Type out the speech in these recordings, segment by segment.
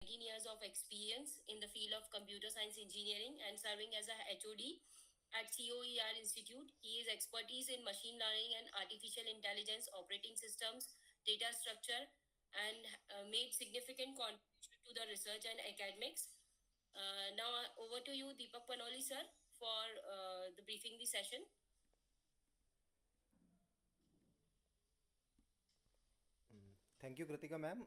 19 years of experience in the field of computer science engineering and serving as a HOD at COER Institute. He is expertise in machine learning and artificial intelligence, operating systems, data structure, and made significant contribution to the research and academics. Now over to you, Deepak Panoli, sir, for the briefing the session. Thank you, Kritika ma'am.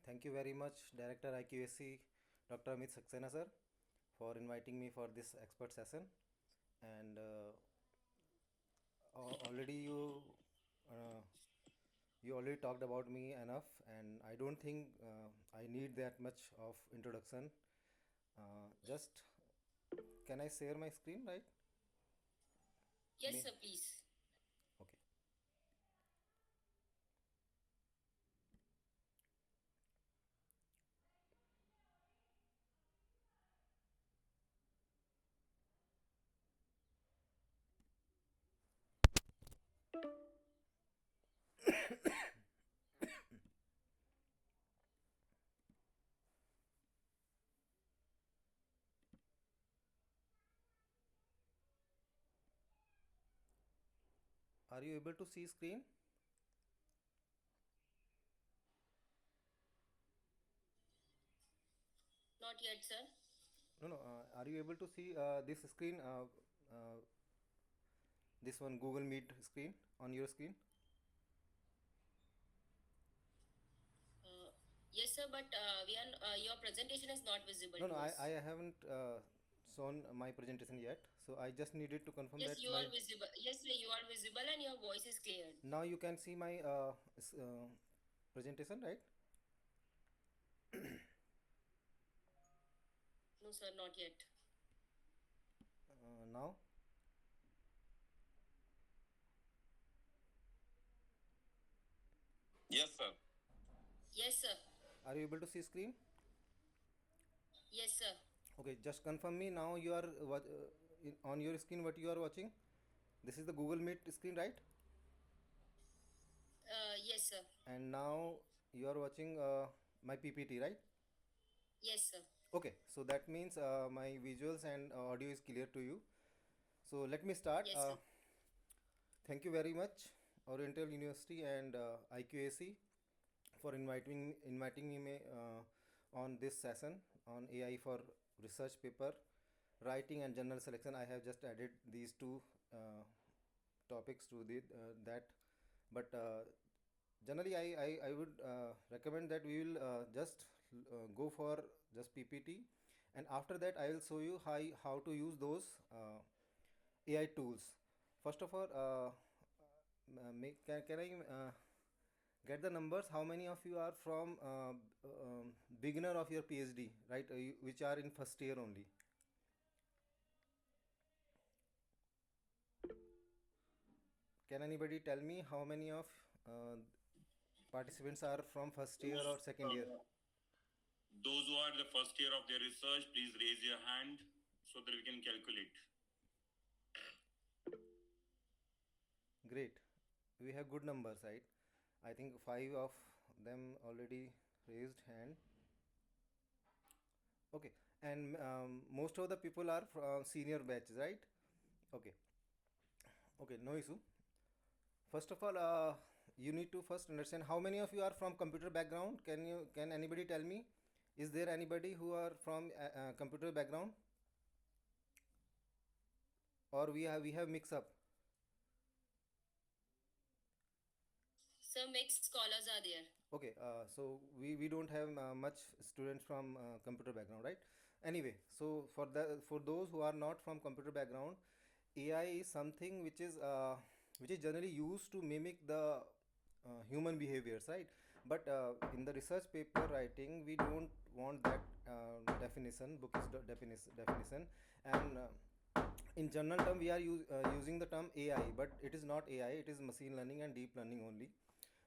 Thank you very much, Director IQAC, Dr. Amit Saxena sir, for inviting me for this expert session. And already uh, you already talked about me enough, and I don't think I need that much of introduction. Just can I share my screen, right? Yes, May sir, please. Okay. Are you able to see screen? Not yet, sir. No, no. Are you able to see this screen? Uh, this one Google Meet screen on your screen? Uh, yes, sir, but your presentation is not visible No, no, to I us. haven't shown my presentation yet. So I just needed to confirm Yes, that you are my visible. Yes, sir, you are visible and your voice is clear. now you can see my presentation, right? No, sir, not yet. Now, Yes, sir. Yes, sir. are you able to see screen? Yes, sir. Okay, just confirm me now. You are on your screen. What you are watching? This is the Google Meet screen, right? Yes, sir. And now you are watching my PPT, right? Yes, sir. Okay, so that means my visuals and audio is clear to you. So let me start. Yes, sir. Thank you very much, Oriental University and IQAC, for inviting me on this session on AI for research paper writing and journal selection. I have just added these two topics to that, but generally I would recommend that we will just go for just PPT, and after that I will show you how to use those AI tools. First of all, can I get the numbers? How many of you are from beginner of your PhD, right? Which are in first year only? Can anybody tell me how many of participants are from first year or second year? Those who are the first year of their research, please raise your hand so that we can calculate. Great. We have good numbers, right? I think five of them already raised hand. Okay. And most of the people are from senior batch, right? Okay. Okay, no issue. First of all, you need to first understand how many of you are from computer background. Can anybody tell me? Is there anybody who are from computer background, or we have mix up? So mixed scholars are there. Okay, so we don't have much students from computer background, right? Anyway, so for those who are not from computer background, AI is something which is generally used to mimic the human behaviors, right? But in the research paper writing, we don't want that definition, bookish definition, and in general term we are using the term AI, but it is not AI. It is machine learning and deep learning only,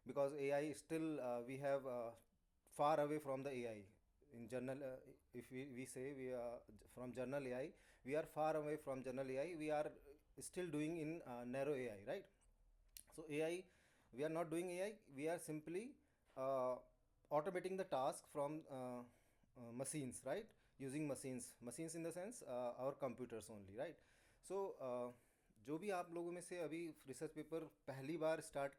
because AI is still we have far away from the AI. In general, if we say we are from general AI, we are far away from general AI. We are still doing in narrow AI, right? So AI, we are not doing AI. We are simply automating the task from machines, right? Using machines in the sense our computers only, right? So जो भी आप लोगों में से अभी research paper पहली बार start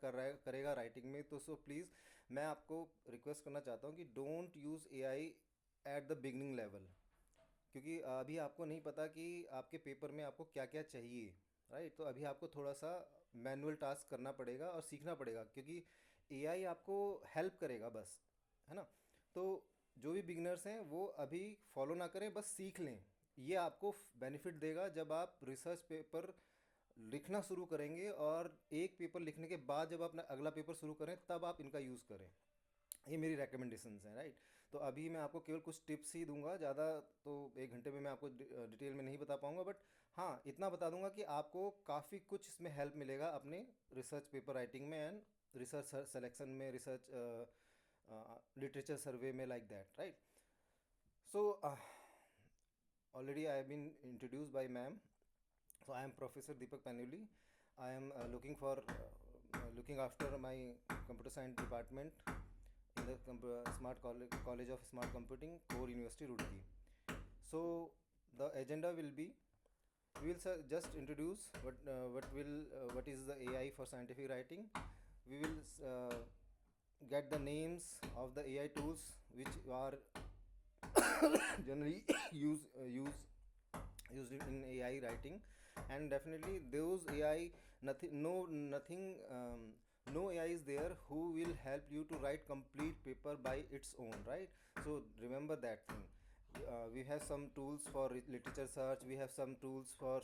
करेगा writing में, तो सो प्लीज़ मैं आपको रिक्वेस्ट करना चाहता हूँ कि don't use AI at the beginning level, क्योंकि अभी आपको नहीं पता कि आपके पेपर में आपको क्या क्या चाहिए, राइट? तो अभी आपको थोड़ा सा मैनुअल टास्क करना पड़ेगा और सीखना पड़ेगा, क्योंकि एआई आपको हेल्प करेगा बस, है ना? तो जो भी बिगनर्स हैं वो अभी फॉलो ना करें, बस सीख लें। ये आपको बेनिफिट देगा जब आप रिसर्च पेपर लिखना शुरू करेंगे, और एक पेपर लिखने के बाद जब आप अपना अगला पेपर शुरू करें तब आप इनका यूज़ करें। ये मेरी रिकमेंडेशंस हैं, राइट? तो अभी मैं आपको केवल कुछ टिप्स ही दूंगा, ज़्यादा तो एक घंटे में मैं आपको डिटेल में नहीं बता पाऊंगा, बट हाँ इतना बता दूंगा कि आपको काफ़ी कुछ इसमें हेल्प मिलेगा अपने रिसर्च पेपर राइटिंग में, एंड रिसर्च सेलेक्शन में, रिसर्च लिटरेचर सर्वे में, like that, right? So already I have been introduced by ma'am. So I am Professor Deepak Panuli. I am looking after my computer science department in the College of Smart Computing, Core University, Roorkee. So the agenda will be, we will just introduce what is the AI for scientific writing. We will get the names of the AI tools which are generally used in AI writing, and definitely those AI, nothing no AI is there who will help you to write complete paper by its own, right? So remember that thing. We have some tools for literature search, we have some tools for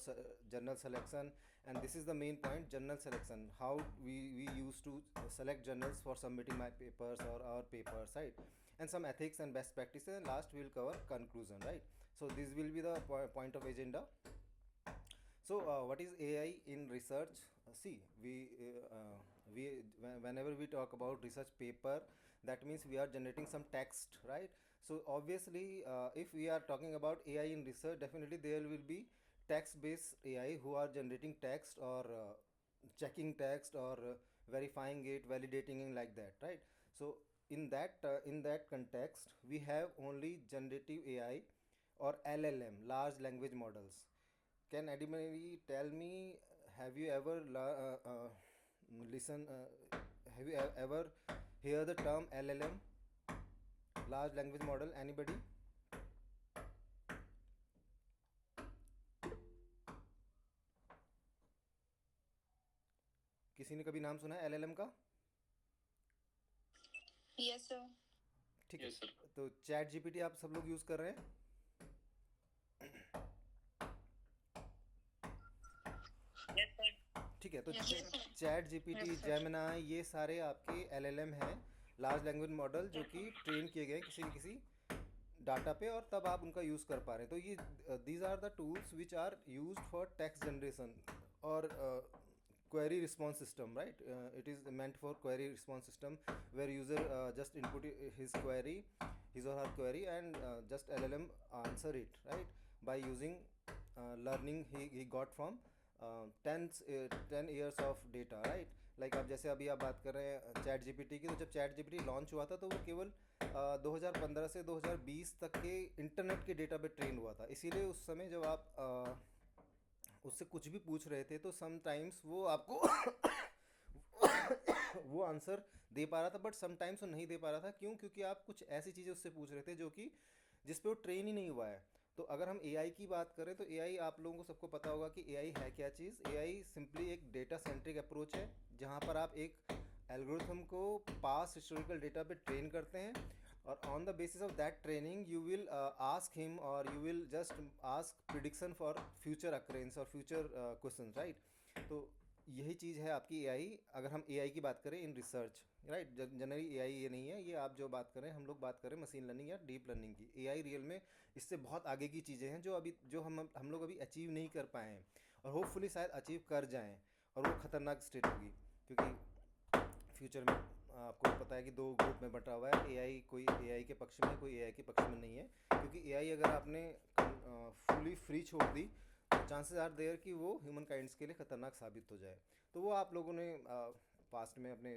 journal selection, and this is the main point: journal selection, how we used to select journals for submitting my papers or our papers, right? And some ethics and best practices, and last we will cover conclusion, right? So this will be the point of agenda. So what is AI in research? See, whenever we talk about research paper, that means we are generating some text, right? So obviously, if we are talking about AI in research, definitely there will be text-based AI who are generating text, or checking text, or verifying it, validating it, like that, right? So in that context, we have only generative AI or LLM, large language models. Can anybody tell me, have you ever listen? Have you ever hear the term LLM, large language model? Anybody? किसी ने कभी नाम सुना है LLM का? Yes, sir. ठीक है, तो चैट जीपीटी आप सब लोग यूज़ कर रहे हैं? Yes, sir. ठीक है, तो Yes, sir. Chat GPT, Yes, sir. Gemini, ये सारे आपके LLM हैं, लार्ज लैंग्वेज मॉडल, जो कि ट्रेन किए गए हैं किसी न किसी डाटा पे, और तब आप उनका यूज़ कर पा रहे हैं। तो ये these are the tools which are used for text generation और query response system, right? It is meant for query response system, where user just input his query, his or her query, and just LLM answer it, right? By using learning he got from 10 years of data, right? Like आप जैसे अभी आप बात कर रहे हैं chat GPT की, तो जब चैट जीपीटी लॉन्च हुआ था तो वो केवल 2015 से 2020 तक के इंटरनेट के डेटा पे ट्रेन हुआ था। इसीलिए उस समय जब आप उससे कुछ भी पूछ रहे थे तो समटाइम्स वो आपको वो आंसर दे पा रहा था, बट समटाइम्स वो नहीं दे पा रहा था। क्यों? क्योंकि आप कुछ ऐसी चीज़ें उससे पूछ रहे थे जो कि जिस पे वो ट्रेन ही नहीं हुआ है। तो अगर हम एआई की बात करें तो एआई, आप लोगों को सबको पता होगा कि एआई है क्या चीज़। एआई सिंपली एक डेटा सेंट्रिक अप्रोच है, जहाँ पर आप एक एल्गोरिथम को पास हिस्टोरिकल डेटा पे ट्रेन करते हैं, और on the basis of that training you will ask him, और you will just ask prediction for future occurrences और फ्यूचर क्वेश्चन, राइट? तो यही चीज़ है आपकी एआई, अगर हम एआई की बात करें in research, right? Generally AI ये नहीं है, ये आप जो बात करें, हम लोग बात करें मशीन लर्निंग या डीप लर्निंग की। एआई रियल में इससे बहुत आगे की चीज़ें हैं जो हम लोग अभी अचीव नहीं कर पाए हैं, और होपफुली शायद अचीव कर जाएं, और वो ख़तरनाक स्टेट होगी, क्योंकि फ्यूचर में आपको पता है कि दो ग्रुप में बटा हुआ है एआई, कोई एआई के पक्ष में, कोई एआई के पक्ष में नहीं है। क्योंकि एआई अगर आपने फुली फ्री छोड़ दी तो चांसेस आर देयर कि वो ह्यूमन काइंड्स के लिए ख़तरनाक साबित हो जाए। तो वो आप लोगों ने पास्ट में अपने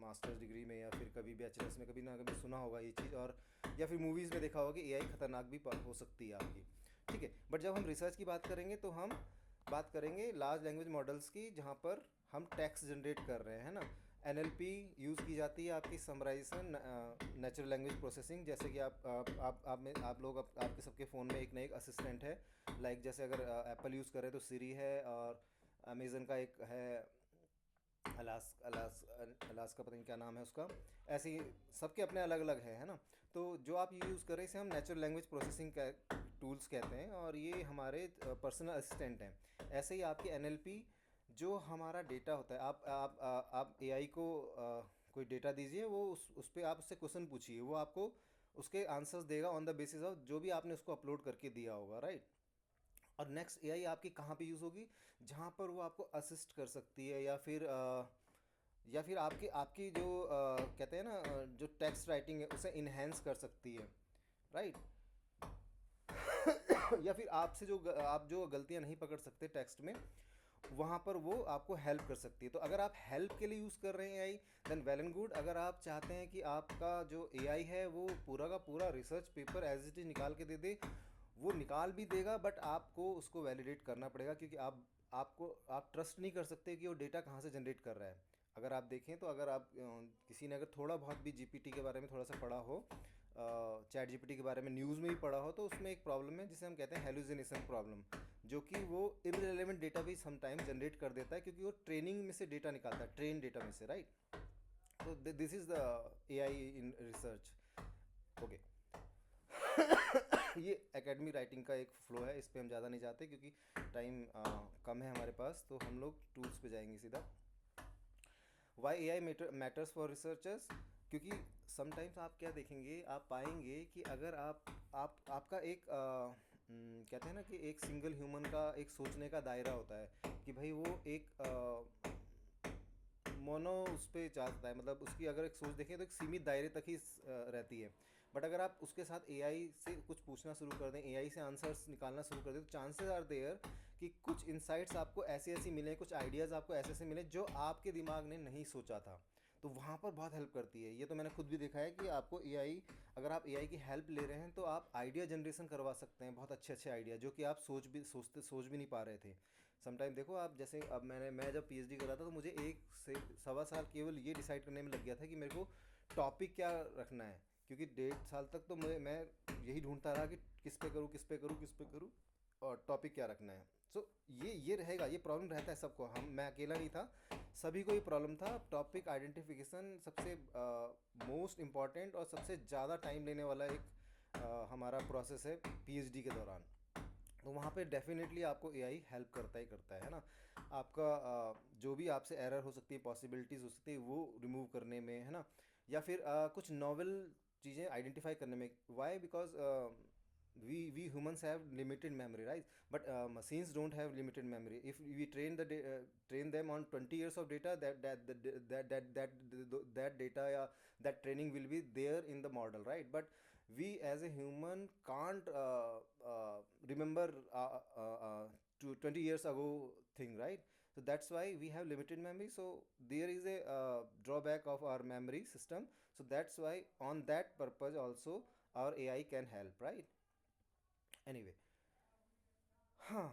मास्टर्स डिग्री में या फिर कभी बैचलर्स में कभी ना कभी सुना होगा ये चीज़, और या फिर मूवीज़ में देखा होगा कि एआई खतरनाक भी हो सकती है आपकी, ठीक है। बट जब हम रिसर्च की बात करेंगे तो हम बात करेंगे लार्ज लैंग्वेज मॉडल्स की, जहाँ पर हम टेक्स्ट जनरेट कर रहे हैं, है ना। एनएलपी यूज़ की जाती है आपकी समराइजेशन, नेचुरल लैंग्वेज प्रोसेसिंग। जैसे कि आप में आप लोग आपके सबके फ़ोन में एक ना एक असिस्टेंट है, लाइक जैसे अगर एप्पल यूज़ करें तो सिरी है, और अमेज़न का एक है अलास्का, पता नहीं क्या नाम है उसका। ऐसे ही सबके अपने अलग अलग है ना। तो जो आप ये यूज़ करें इसे हम नेचुरल लैंग्वेज प्रोसेसिंग टूल्स कहते हैं, और ये हमारे पर्सनल असिस्टेंट हैं। ऐसे ही आपकी एनएलपी जो हमारा डेटा होता है, आप एआई को कोई डेटा दीजिए, वो उस पर आप उससे क्वेश्चन पूछिए, वो आपको उसके आंसर्स देगा ऑन द बेसिस ऑफ जो भी आपने उसको अपलोड करके दिया होगा, राइट। और नेक्स्ट एआई आपकी कहाँ पे यूज़ होगी, जहाँ पर वो आपको असिस्ट कर सकती है, या फिर आपकी आपकी जो कहते हैं ना जो टेक्स्ट राइटिंग है उसे इन्हेंस कर सकती है, राइट। या फिर आप जो गलतियाँ नहीं पकड़ सकते टेक्स्ट में, वहाँ पर वो आपको हेल्प कर सकती है। तो अगर आप हेल्प के लिए यूज़ कर रहे हैं AI, then well and good. अगर आप चाहते हैं कि आपका जो एआई है वो पूरा का पूरा research paper as it is निकाल के दे दे, वो निकाल भी देगा, बट आपको उसको वैलिडेट करना पड़ेगा, क्योंकि आप ट्रस्ट नहीं कर सकते कि वो डेटा कहाँ से जनरेट कर रहा है। अगर आप देखें तो अगर आप किसी ने अगर थोड़ा बहुत भी जीपीटी के बारे में थोड़ा सा पढ़ा हो, चैट जीपीटी के बारे में न्यूज़ में भी पढ़ा हो, तो उसमें एक प्रॉब्लम है जिसे हम कहते हैं हेलुसिनेशन प्रॉब्लम, जो कि वो इररिलेवेंट डेटा भी समटाइम जनरेट कर देता है, क्योंकि वो ट्रेनिंग में से डेटा निकालता है, ट्रेन डेटा में से, राइट। तो this is the AI in research, okay. ये एकेडमी राइटिंग का एक फ्लो है, इस पे हम ज़्यादा नहीं जाते क्योंकि टाइम कम है हमारे पास, तो हम लोग टूल्स पे जाएंगे सीधा। Why A I matters for researchers, क्योंकि समटाइम्स आप क्या देखेंगे, आप पाएंगे कि अगर आपका एक कहते हैं ना कि एक सिंगल ह्यूमन का एक सोचने का दायरा होता है, कि भाई वो एक मोनो उस पर चाहता है, मतलब उसकी अगर एक सोच देखें तो एक सीमित दायरे तक ही रहती है। बट अगर आप उसके साथ एआई से कुछ पूछना शुरू कर दें, एआई से आंसर्स निकालना शुरू कर दें, तो चांसेस आर देयर कि कुछ इंसाइट्स आपको ऐसी ऐसी मिलें, कुछ आइडियाज़ आपको ऐसे ऐसे मिले जो आपके दिमाग ने नहीं सोचा था। तो वहाँ पर बहुत हेल्प करती है। ये तो मैंने खुद भी देखा है कि आपको एआई, अगर आप एआई की हेल्प ले रहे हैं तो आप आइडिया जनरेशन करवा सकते हैं, बहुत अच्छे अच्छे आइडिया जो कि आप सोच भी नहीं पा रहे थे। समटाइम देखो आप, जैसे अब मैं जब पीएचडी कर रहा था तो मुझे 1 से 1.25 साल केवल ये डिसाइड करने में लग गया था कि मेरे को टॉपिक क्या रखना है, क्योंकि 1.5 साल तक तो मैं यही ढूंढता रहा कि किस पे करूँ, किस पे करूँ, किस पे करूँ, और टॉपिक क्या रखना है। सो ये रहेगा, ये प्रॉब्लम रहता है सबको, मैं अकेला नहीं था, सभी को ये प्रॉब्लम था। टॉपिक आइडेंटिफिकेशन सबसे मोस्ट इम्पॉर्टेंट और सबसे ज़्यादा टाइम लेने वाला एक हमारा प्रोसेस है पीएचडी के दौरान। तो वहाँ पे डेफिनेटली आपको एआई हेल्प करता है ना। आपका जो भी आपसे एरर हो सकती है, पॉसिबिलिटीज़ हो सकती है, वो रिमूव करने में, है ना। या फिर कुछ नॉवल चीज़ें आइडेंटिफाई करने में। Why? Because we humans have limited memory, right? But machines don't have limited memory. If we train them on 20 years of data, that data, that training will be there in the model, right? But we as a human can't remember to 20 years ago thing, right? So that's why we have limited memory. So there is a drawback of our memory system. So that's why on that purpose also our AI can help, right? Anyway, हाँ,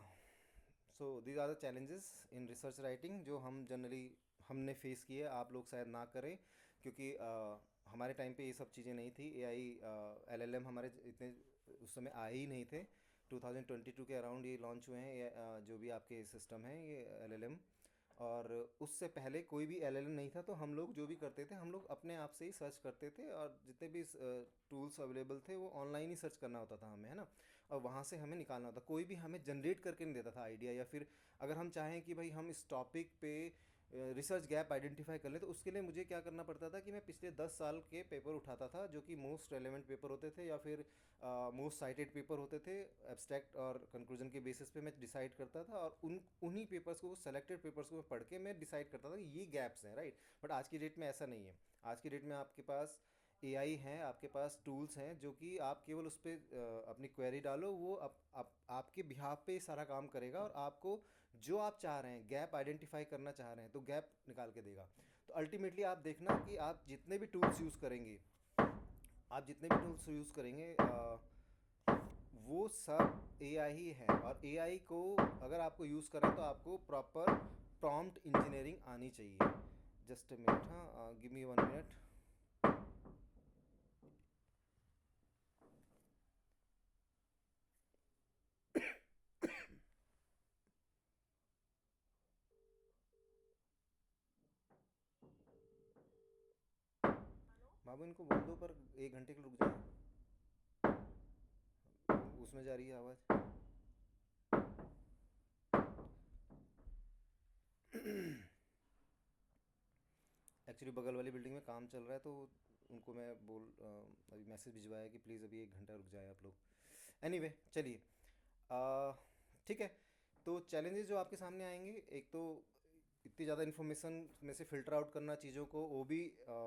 so these are the challenges in research writing जो हम generally हमने face किए, आप लोग शायद ना करें, क्योंकि हमारे टाइम पे ये सब चीज़ें नहीं थी। एआई एलएलएम हमारे इतने उस समय आए ही नहीं थे। 2022 के अराउंड ये लॉन्च हुए हैं, जो भी आपके सिस्टम हैं ये एलएलएम। और उससे पहले कोई भी एलएलएम नहीं था, तो हम लोग जो भी करते थे, हम लोग अपने आप से ही सर्च करते थे, और जितने भी टूल्स अवेलेबल थे वो ऑनलाइन ही सर्च करना होता था हमें, है ना। और वहाँ से हमें निकालना होता, कोई भी हमें जनरेट करके नहीं देता था आइडिया। या फिर अगर हम चाहें कि भाई हम इस टॉपिक पे रिसर्च गैप आइडेंटिफाई कर लें, तो उसके लिए मुझे क्या करना पड़ता था कि मैं पिछले 10 साल के पेपर उठाता था, जो कि मोस्ट रेलेवेंट पेपर होते थे, या फिर मोस्ट साइटेड पेपर होते थे। एब्स्ट्रैक्ट और कंक्लूजन के बेसिस पे मैं डिसाइड करता था, और उन्हीं पेपर्स को, सेलेक्टेड पेपर्स को मैं पढ़ के मैं डिसाइड करता था कि ये गैप्स हैं, राइट। बट आज की डेट में ऐसा नहीं है। आज की डेट में आपके पास एआई हैं, आपके पास टूल्स हैं, जो कि आप केवल उस पर अपनी क्वेरी डालो, वो आपके बिहाफ पे सारा काम करेगा, और आपको जो आप चाह रहे हैं, गैप आइडेंटिफाई करना चाह रहे हैं, तो गैप निकाल के देगा। तो अल्टीमेटली आप देखना कि आप जितने भी टूल्स यूज़ करेंगे, आप जितने भी टूल्स यूज़ करेंगे वो सब एआई ही है, और एआई को अगर आपको यूज़ करें तो आपको प्रॉपर प्रॉम्प्ट इंजीनियरिंग आनी चाहिए। जस्ट अ मिनट, हाँ, गिव मी 1 मिनट। बाबू इनको बोल दो पर 1 घंटे के लिए रुक जाए, उसमें जा रही है आवाज़। एक्चुअली बगल वाली बिल्डिंग में काम चल रहा है, तो उनको मैं अभी मैसेज भिजवाया कि प्लीज़ अभी 1 घंटा रुक जाए आप लोग। एनीवे चलिए, ठीक है। तो चैलेंजेस जो आपके सामने आएंगे, एक तो इतनी ज़्यादा इन्फॉर्मेशन में से फ़िल्टर आउट करना चीज़ों को, वो भी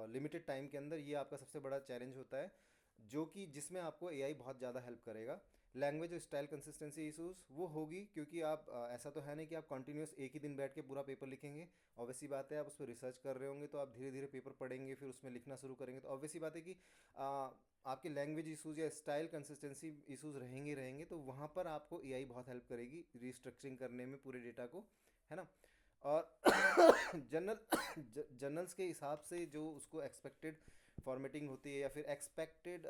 लिमिटेड टाइम के अंदर, ये आपका सबसे बड़ा चैलेंज होता है, जो कि जिसमें आपको एआई बहुत ज़्यादा हेल्प करेगा। लैंग्वेज और स्टाइल कंसिस्टेंसी इशूज़ वो होगी, क्योंकि आप ऐसा तो है नहीं कि आप कंटिन्यूस एक ही दिन बैठ के पूरा पेपर लिखेंगे। ऑब्वियस सी बात है, आप उस पर रिसर्च कर रहे होंगे तो आप धीरे धीरे पेपर पढ़ेंगे, फिर उसमें लिखना शुरू करेंगे, तो ऑब्वियस सी बात है कि आपके लैंग्वेज इशूज़ या स्टाइल कंसिस्टेंसी इशूज़ रहेंगे, तो वहाँ पर आपको एआई बहुत हेल्प करेगी रिस्ट्रक्चरिंग करने में पूरे डेटा को, है ना। और जर्नल्स के हिसाब से जो उसको एक्सपेक्टेड फॉर्मेटिंग होती है, या फिर एक्सपेक्टेड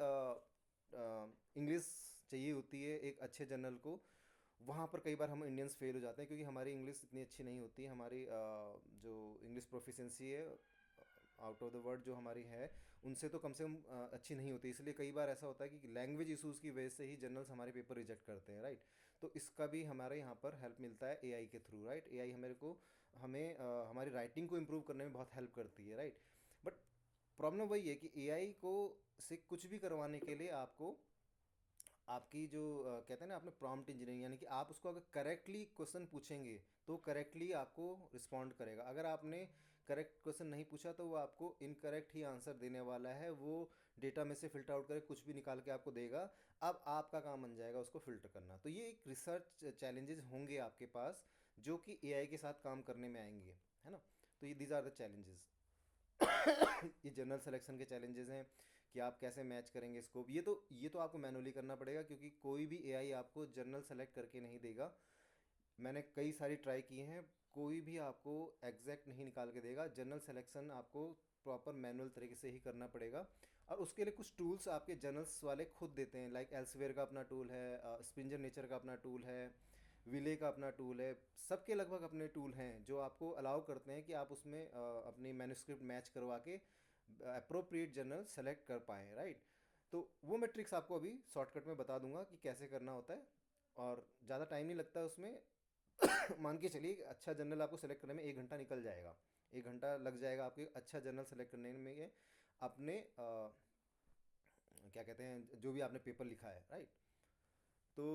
इंग्लिश चाहिए होती है एक अच्छे जर्नल को, वहाँ पर कई बार हम इंडियंस फेल हो जाते हैं, क्योंकि हमारी इंग्लिश इतनी अच्छी नहीं होती। हमारी जो इंग्लिश प्रोफिशेंसी है आउट ऑफ द वर्ड जो हमारी है, उनसे तो कम से कम अच्छी नहीं होती। इसलिए कई बार ऐसा होता है कि लैंग्वेज इशूज़ की वजह से ही जर्नल्स हमारे पेपर रिजेक्ट करते हैं, राइट। तो इसका भी हमारे यहाँ पर हेल्प मिलता है एआई के थ्रू, राइट। एआई हमें हमारी राइटिंग को इम्प्रूव करने में बहुत हेल्प करती है, राइट। बट प्रॉब्लम वही है कि एआई को से कुछ भी करवाने के लिए आपको आपकी जो कहते हैं ना, आपने प्रॉम्प्ट इंजीनियरिंग, यानी कि आप उसको अगर करेक्टली क्वेश्चन पूछेंगे तो करेक्टली आपको रिस्पॉन्ड करेगा। अगर आपने करेक्ट क्वेश्चन नहीं पूछा तो वो आपको इनकरेक्ट ही आंसर देने वाला है। वो डेटा में से फिल्टर आउट करके कुछ भी निकाल के आपको देगा। अब आपका काम बन जाएगा उसको फिल्टर करना। तो ये एक रिसर्च चैलेंजेस होंगे आपके पास, जो कि एआई के साथ काम करने में आएंगे, है ना। तो ये दीज आर द चैलेंजेस। ये जनरल सिलेक्शन के चैलेंजेस हैं कि आप कैसे मैच करेंगे स्कोप। ये तो आपको मैनुअली करना पड़ेगा, क्योंकि कोई भी एआई आपको जनरल सेलेक्ट करके नहीं देगा। मैंने कई सारी ट्राई की हैं, कोई भी आपको एग्जैक्ट नहीं निकाल के देगा। जनरल सिलेक्शन आपको प्रॉपर मैनुअल तरीके से ही करना पड़ेगा। और उसके लिए कुछ टूल्स आपके जर्नल्स वाले खुद देते हैं, लाइक एल्सवेयर का अपना टूल है, स्प्रिंजर नेचर का अपना टूल है, विले का अपना टूल है। सबके लगभग अपने टूल हैं जो आपको अलाउ करते हैं कि आप उसमें अपनी मैन्युस्क्रिप्ट मैच करवा के अप्रोप्रिएट जर्नल सेलेक्ट कर पाएँ, राइट। तो वो मैं ट्रिक्स आपको अभी शॉर्टकट में बता दूंगा कि कैसे करना होता है, और ज़्यादा टाइम नहीं लगता है उसमें। मान के चलिए कि अच्छा जर्नल आपको सेलेक्ट करने में 1 घंटा निकल जाएगा। 1 घंटा लग जाएगा आपके अच्छा जर्नल सेलेक्ट करने में, ये अपने क्या कहते हैं, जो भी आपने पेपर लिखा है, राइट। तो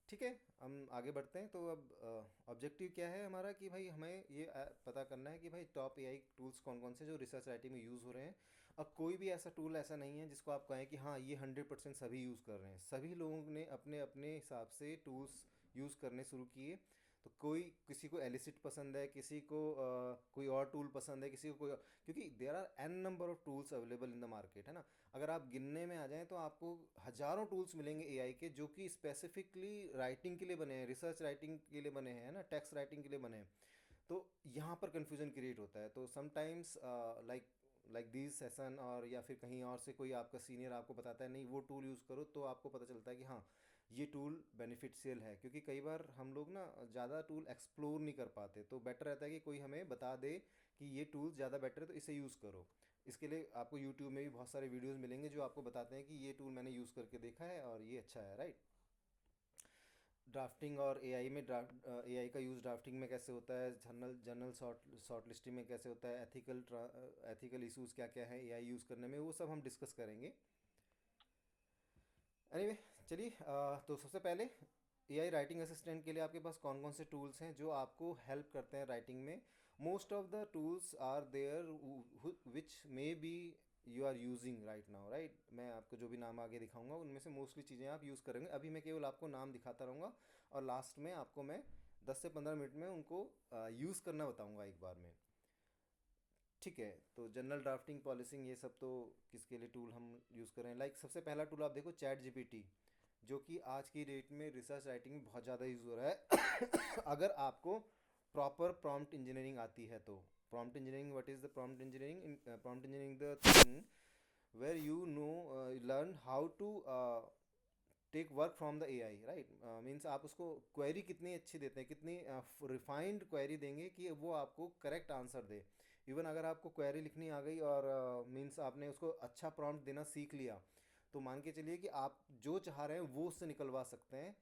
ठीक है, हम आगे बढ़ते हैं। तो अब ऑब्जेक्टिव क्या है हमारा, कि भाई हमें ये पता करना है कि भाई टॉप एआई टूल्स कौन कौन से जो रिसर्च राइटिंग में यूज़ हो रहे हैं। अब कोई भी ऐसा टूल ऐसा नहीं है जिसको आप कहें कि हाँ ये 100% सभी यूज़ कर रहे हैं। सभी लोगों ने अपने अपने हिसाब से टूल्स यूज़ करने शुरू किए। तो कोई, किसी को एलिसिट पसंद है, किसी को कोई और टूल पसंद है, किसी को कोई, क्योंकि there are an number of tools available in the market, है ना। अगर आप गिनने में आ जाएं तो आपको हजारों टूल्स मिलेंगे एआई के, जो कि स्पेसिफिकली राइटिंग के लिए बने हैं, रिसर्च राइटिंग के लिए बने हैं, ना, टेक्स्ट राइटिंग के लिए बने हैं। तो यहाँ पर कन्फ्यूजन क्रिएट होता है। तो sometimes like like this session, और या फिर कहीं और से कोई आपका सीनियर आपको बताता है नहीं वो टूल यूज़ करो, तो आपको पता चलता है कि हाँ ये टूल बेनिफिशियल है। क्योंकि कई बार हम लोग ना ज़्यादा टूल एक्सप्लोर नहीं कर पाते, तो बेटर रहता है कि कोई हमें बता दे कि ये टूल ज़्यादा बेटर है तो इसे यूज़ करो। इसके लिए आपको यूट्यूब में भी बहुत सारे वीडियोस मिलेंगे जो आपको बताते हैं कि ये टूल मैंने यूज़ करके देखा है और ये अच्छा है, राइट। ड्राफ्टिंग और एआई में, एआई का यूज़ ड्राफ्टिंग में कैसे होता है, जर्नल जर्नल शॉर्ट लिस्टिंग में कैसे होता है, एथिकल इश्यूज़ क्या क्या है एआई यूज़ करने में, वो सब हम डिस्कस करेंगे। एनीवे चलिए, तो सबसे पहले एआई राइटिंग असिस्टेंट के लिए आपके पास कौन कौन से टूल्स हैं जो आपको हेल्प करते हैं राइटिंग में। Most of the tools are there which may be you are using right now, right. मैं आपको जो भी नाम आगे दिखाऊंगा उनमें से मोस्टली चीज़ें आप यूज़ करेंगे। अभी मैं केवल आपको नाम दिखाता रहूँगा, और लास्ट में आपको मैं 10 से 15 मिनट में उनको यूज़ करना बताऊँगा एक बार में। ठीक है, तो जनरल ड्राफ्टिंग, पॉलिसिंग, ये सब तो किसके लिए टूल हम यूज़ कर रहे हैं? लाइक सबसे पहला टूल आप देखो, चैट जीपीटी, जो कि आज की डेट में रिसर्च राइटिंग में बहुत ज़्यादा यूज़ हो रहा है अगर आपको प्रॉपर प्रॉम्प्ट इंजीनियरिंग आती है तो। Prompt engineering, what is the prompt engineering? Prompt engineering the thing where you know learn how to take work from the AI, right? Means आप उसको क्वेरी कितनी अच्छी देते हैं, कितनी रिफाइंड क्वेरी देंगे कि वो आपको करेक्ट आंसर दे। इवन अगर आपको क्वेरी लिखनी आ गई और मीन्स आपने उसको अच्छा प्रॉम्प्ट देना सीख लिया, तो मान के चलिए कि आप जो चाह रहे हैं वो उससे निकलवा सकते हैं,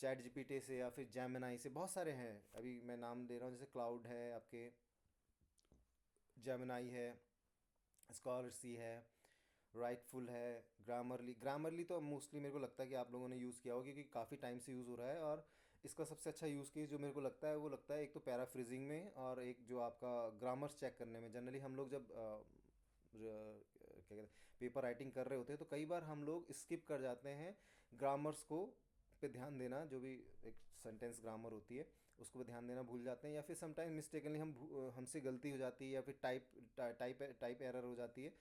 चैट जीपीटी से या फिर जेमिनाई से। बहुत सारे हैं, अभी मैं नाम दे रहा हूँ, जैसे क्लाउड है आपके, जेमिनाई है, स्कॉलरसी है, राइटफुल है, ग्रामरली। ग्रामरली तो मोस्टली मेरे को लगता है कि आप लोगों ने यूज़ किया होगा, क्योंकि काफ़ी टाइम से यूज़ हो रहा है। और इसका सबसे अच्छा यूज़ केस जो मेरे को लगता है, वो लगता है एक तो पैराफ्रेजिंग में, और एक जो आपका ग्रामर्स चेक करने में। जनरली हम लोग जब क्या कहते हैं, पेपर राइटिंग कर रहे होते हैं, तो कई बार हम लोग स्किप कर जाते हैं ग्रामर्स को पे ध्यान देना। जो भी एक सेंटेंस ग्रामर होती है उसको पे ध्यान देना भूल जाते हैं, या फिर समटाइम मिस्टेकनली हमसे गलती हो जाती है, या फिर टाइप एरर हो जाती है।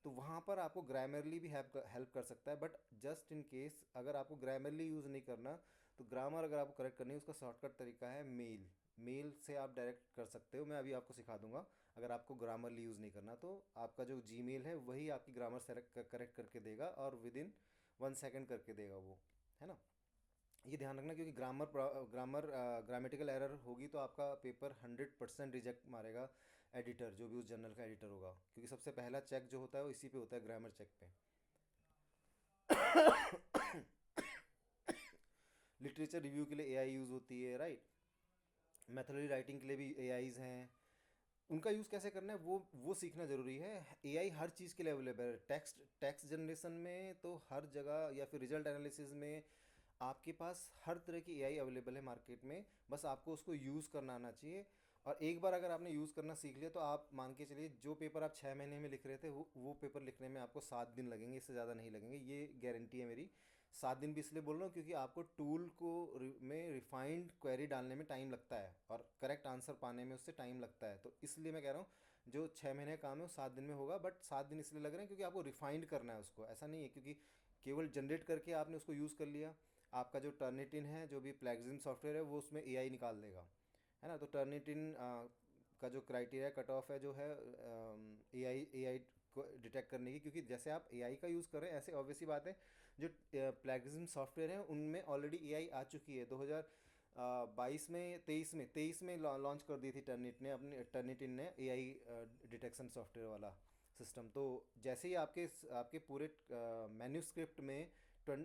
तो वहाँ पर आपको ग्रामरली भी हेल्प कर सकता है। बट जस्ट इन केस अगर आपको ग्रामरली यूज़ नहीं करना, तो ग्रामर अगर आपको करेक्ट करनी है, उसका शॉर्टकट तरीका है मेल। मेल से आप डायरेक्ट कर सकते हो, मैं अभी आपको सिखा दूंगा। अगर आपको ग्रामरली यूज़ नहीं करना, तो आपका जो जीमेल है वही आपकी ग्रामर करेक्ट करके देगा, और विद इन 1 सेकेंड करके देगा वो, है ना? ये ध्यान रखना, क्योंकि ग्रामेटिकल एरर होगी तो आपका पेपर 100% रिजेक्ट मारेगा एडिटर, जो भी उस जर्नल का एडिटर होगा, क्योंकि सबसे पहला चेक जो होता है वो इसी पे होता है, ग्रामर चेक पे। लिटरेचर रिव्यू के लिए एआई यूज़ होती है, राइट? मैथोलॉजी राइटिंग के लिए भी एआईज हैं। उनका यूज़ कैसे करना है वो सीखना ज़रूरी है। एआई हर चीज़ के लिए अवेलेबल है। टेक्स्ट टेक्स्ट जनरेशन में तो हर जगह, या फिर रिजल्ट एनालिसिस में आपके पास हर तरह की एआई अवेलेबल है मार्केट में। बस आपको उसको यूज़ करना आना चाहिए। और एक बार अगर आपने यूज़ करना सीख लिया, तो आप मान के चलिए जो पेपर आप 6 महीने में लिख रहे थे, वो पेपर लिखने में आपको 7 दिन लगेंगे, इससे ज़्यादा नहीं लगेंगे, ये गारंटी है मेरी। 7 दिन भी इसलिए बोल रहा हूँ क्योंकि आपको टूल को में रिफाइंड क्वेरी डालने में टाइम लगता है, और करेक्ट आंसर पाने में उससे टाइम लगता है। तो इसलिए मैं कह रहा हूँ, जो 6 महीने का काम है वो 7 दिन में होगा। बट 7 दिन इसलिए लग रहे हैं क्योंकि आपको रिफाइंड करना है उसको। ऐसा नहीं है क्योंकि केवल जनरेट करके आपने उसको यूज़ कर लिया। आपका जो टर्निटिन है, जो भी प्लेगजिम सॉफ्टवेयर है, वो उसमें एआई निकाल देगा, है ना? तो टर्निटिन का जो क्राइटेरिया कट ऑफ है, जो है एआई को डिटेक्ट करने की, क्योंकि जैसे आप एआई का यूज़ कर रहे हैं, ऐसे ऑब्वियस सी बात है, जो प्लेगजिम सॉफ्टवेयर है उनमें ऑलरेडी एआई आ चुकी है। 2022 में, 23 में लॉन्च कर दी थी टर्निटिन ने एआई डिटेक्शन सॉफ्टवेयर वाला सिस्टम। तो जैसे ही आपके पूरे मैन्यूस्क्रिप्ट में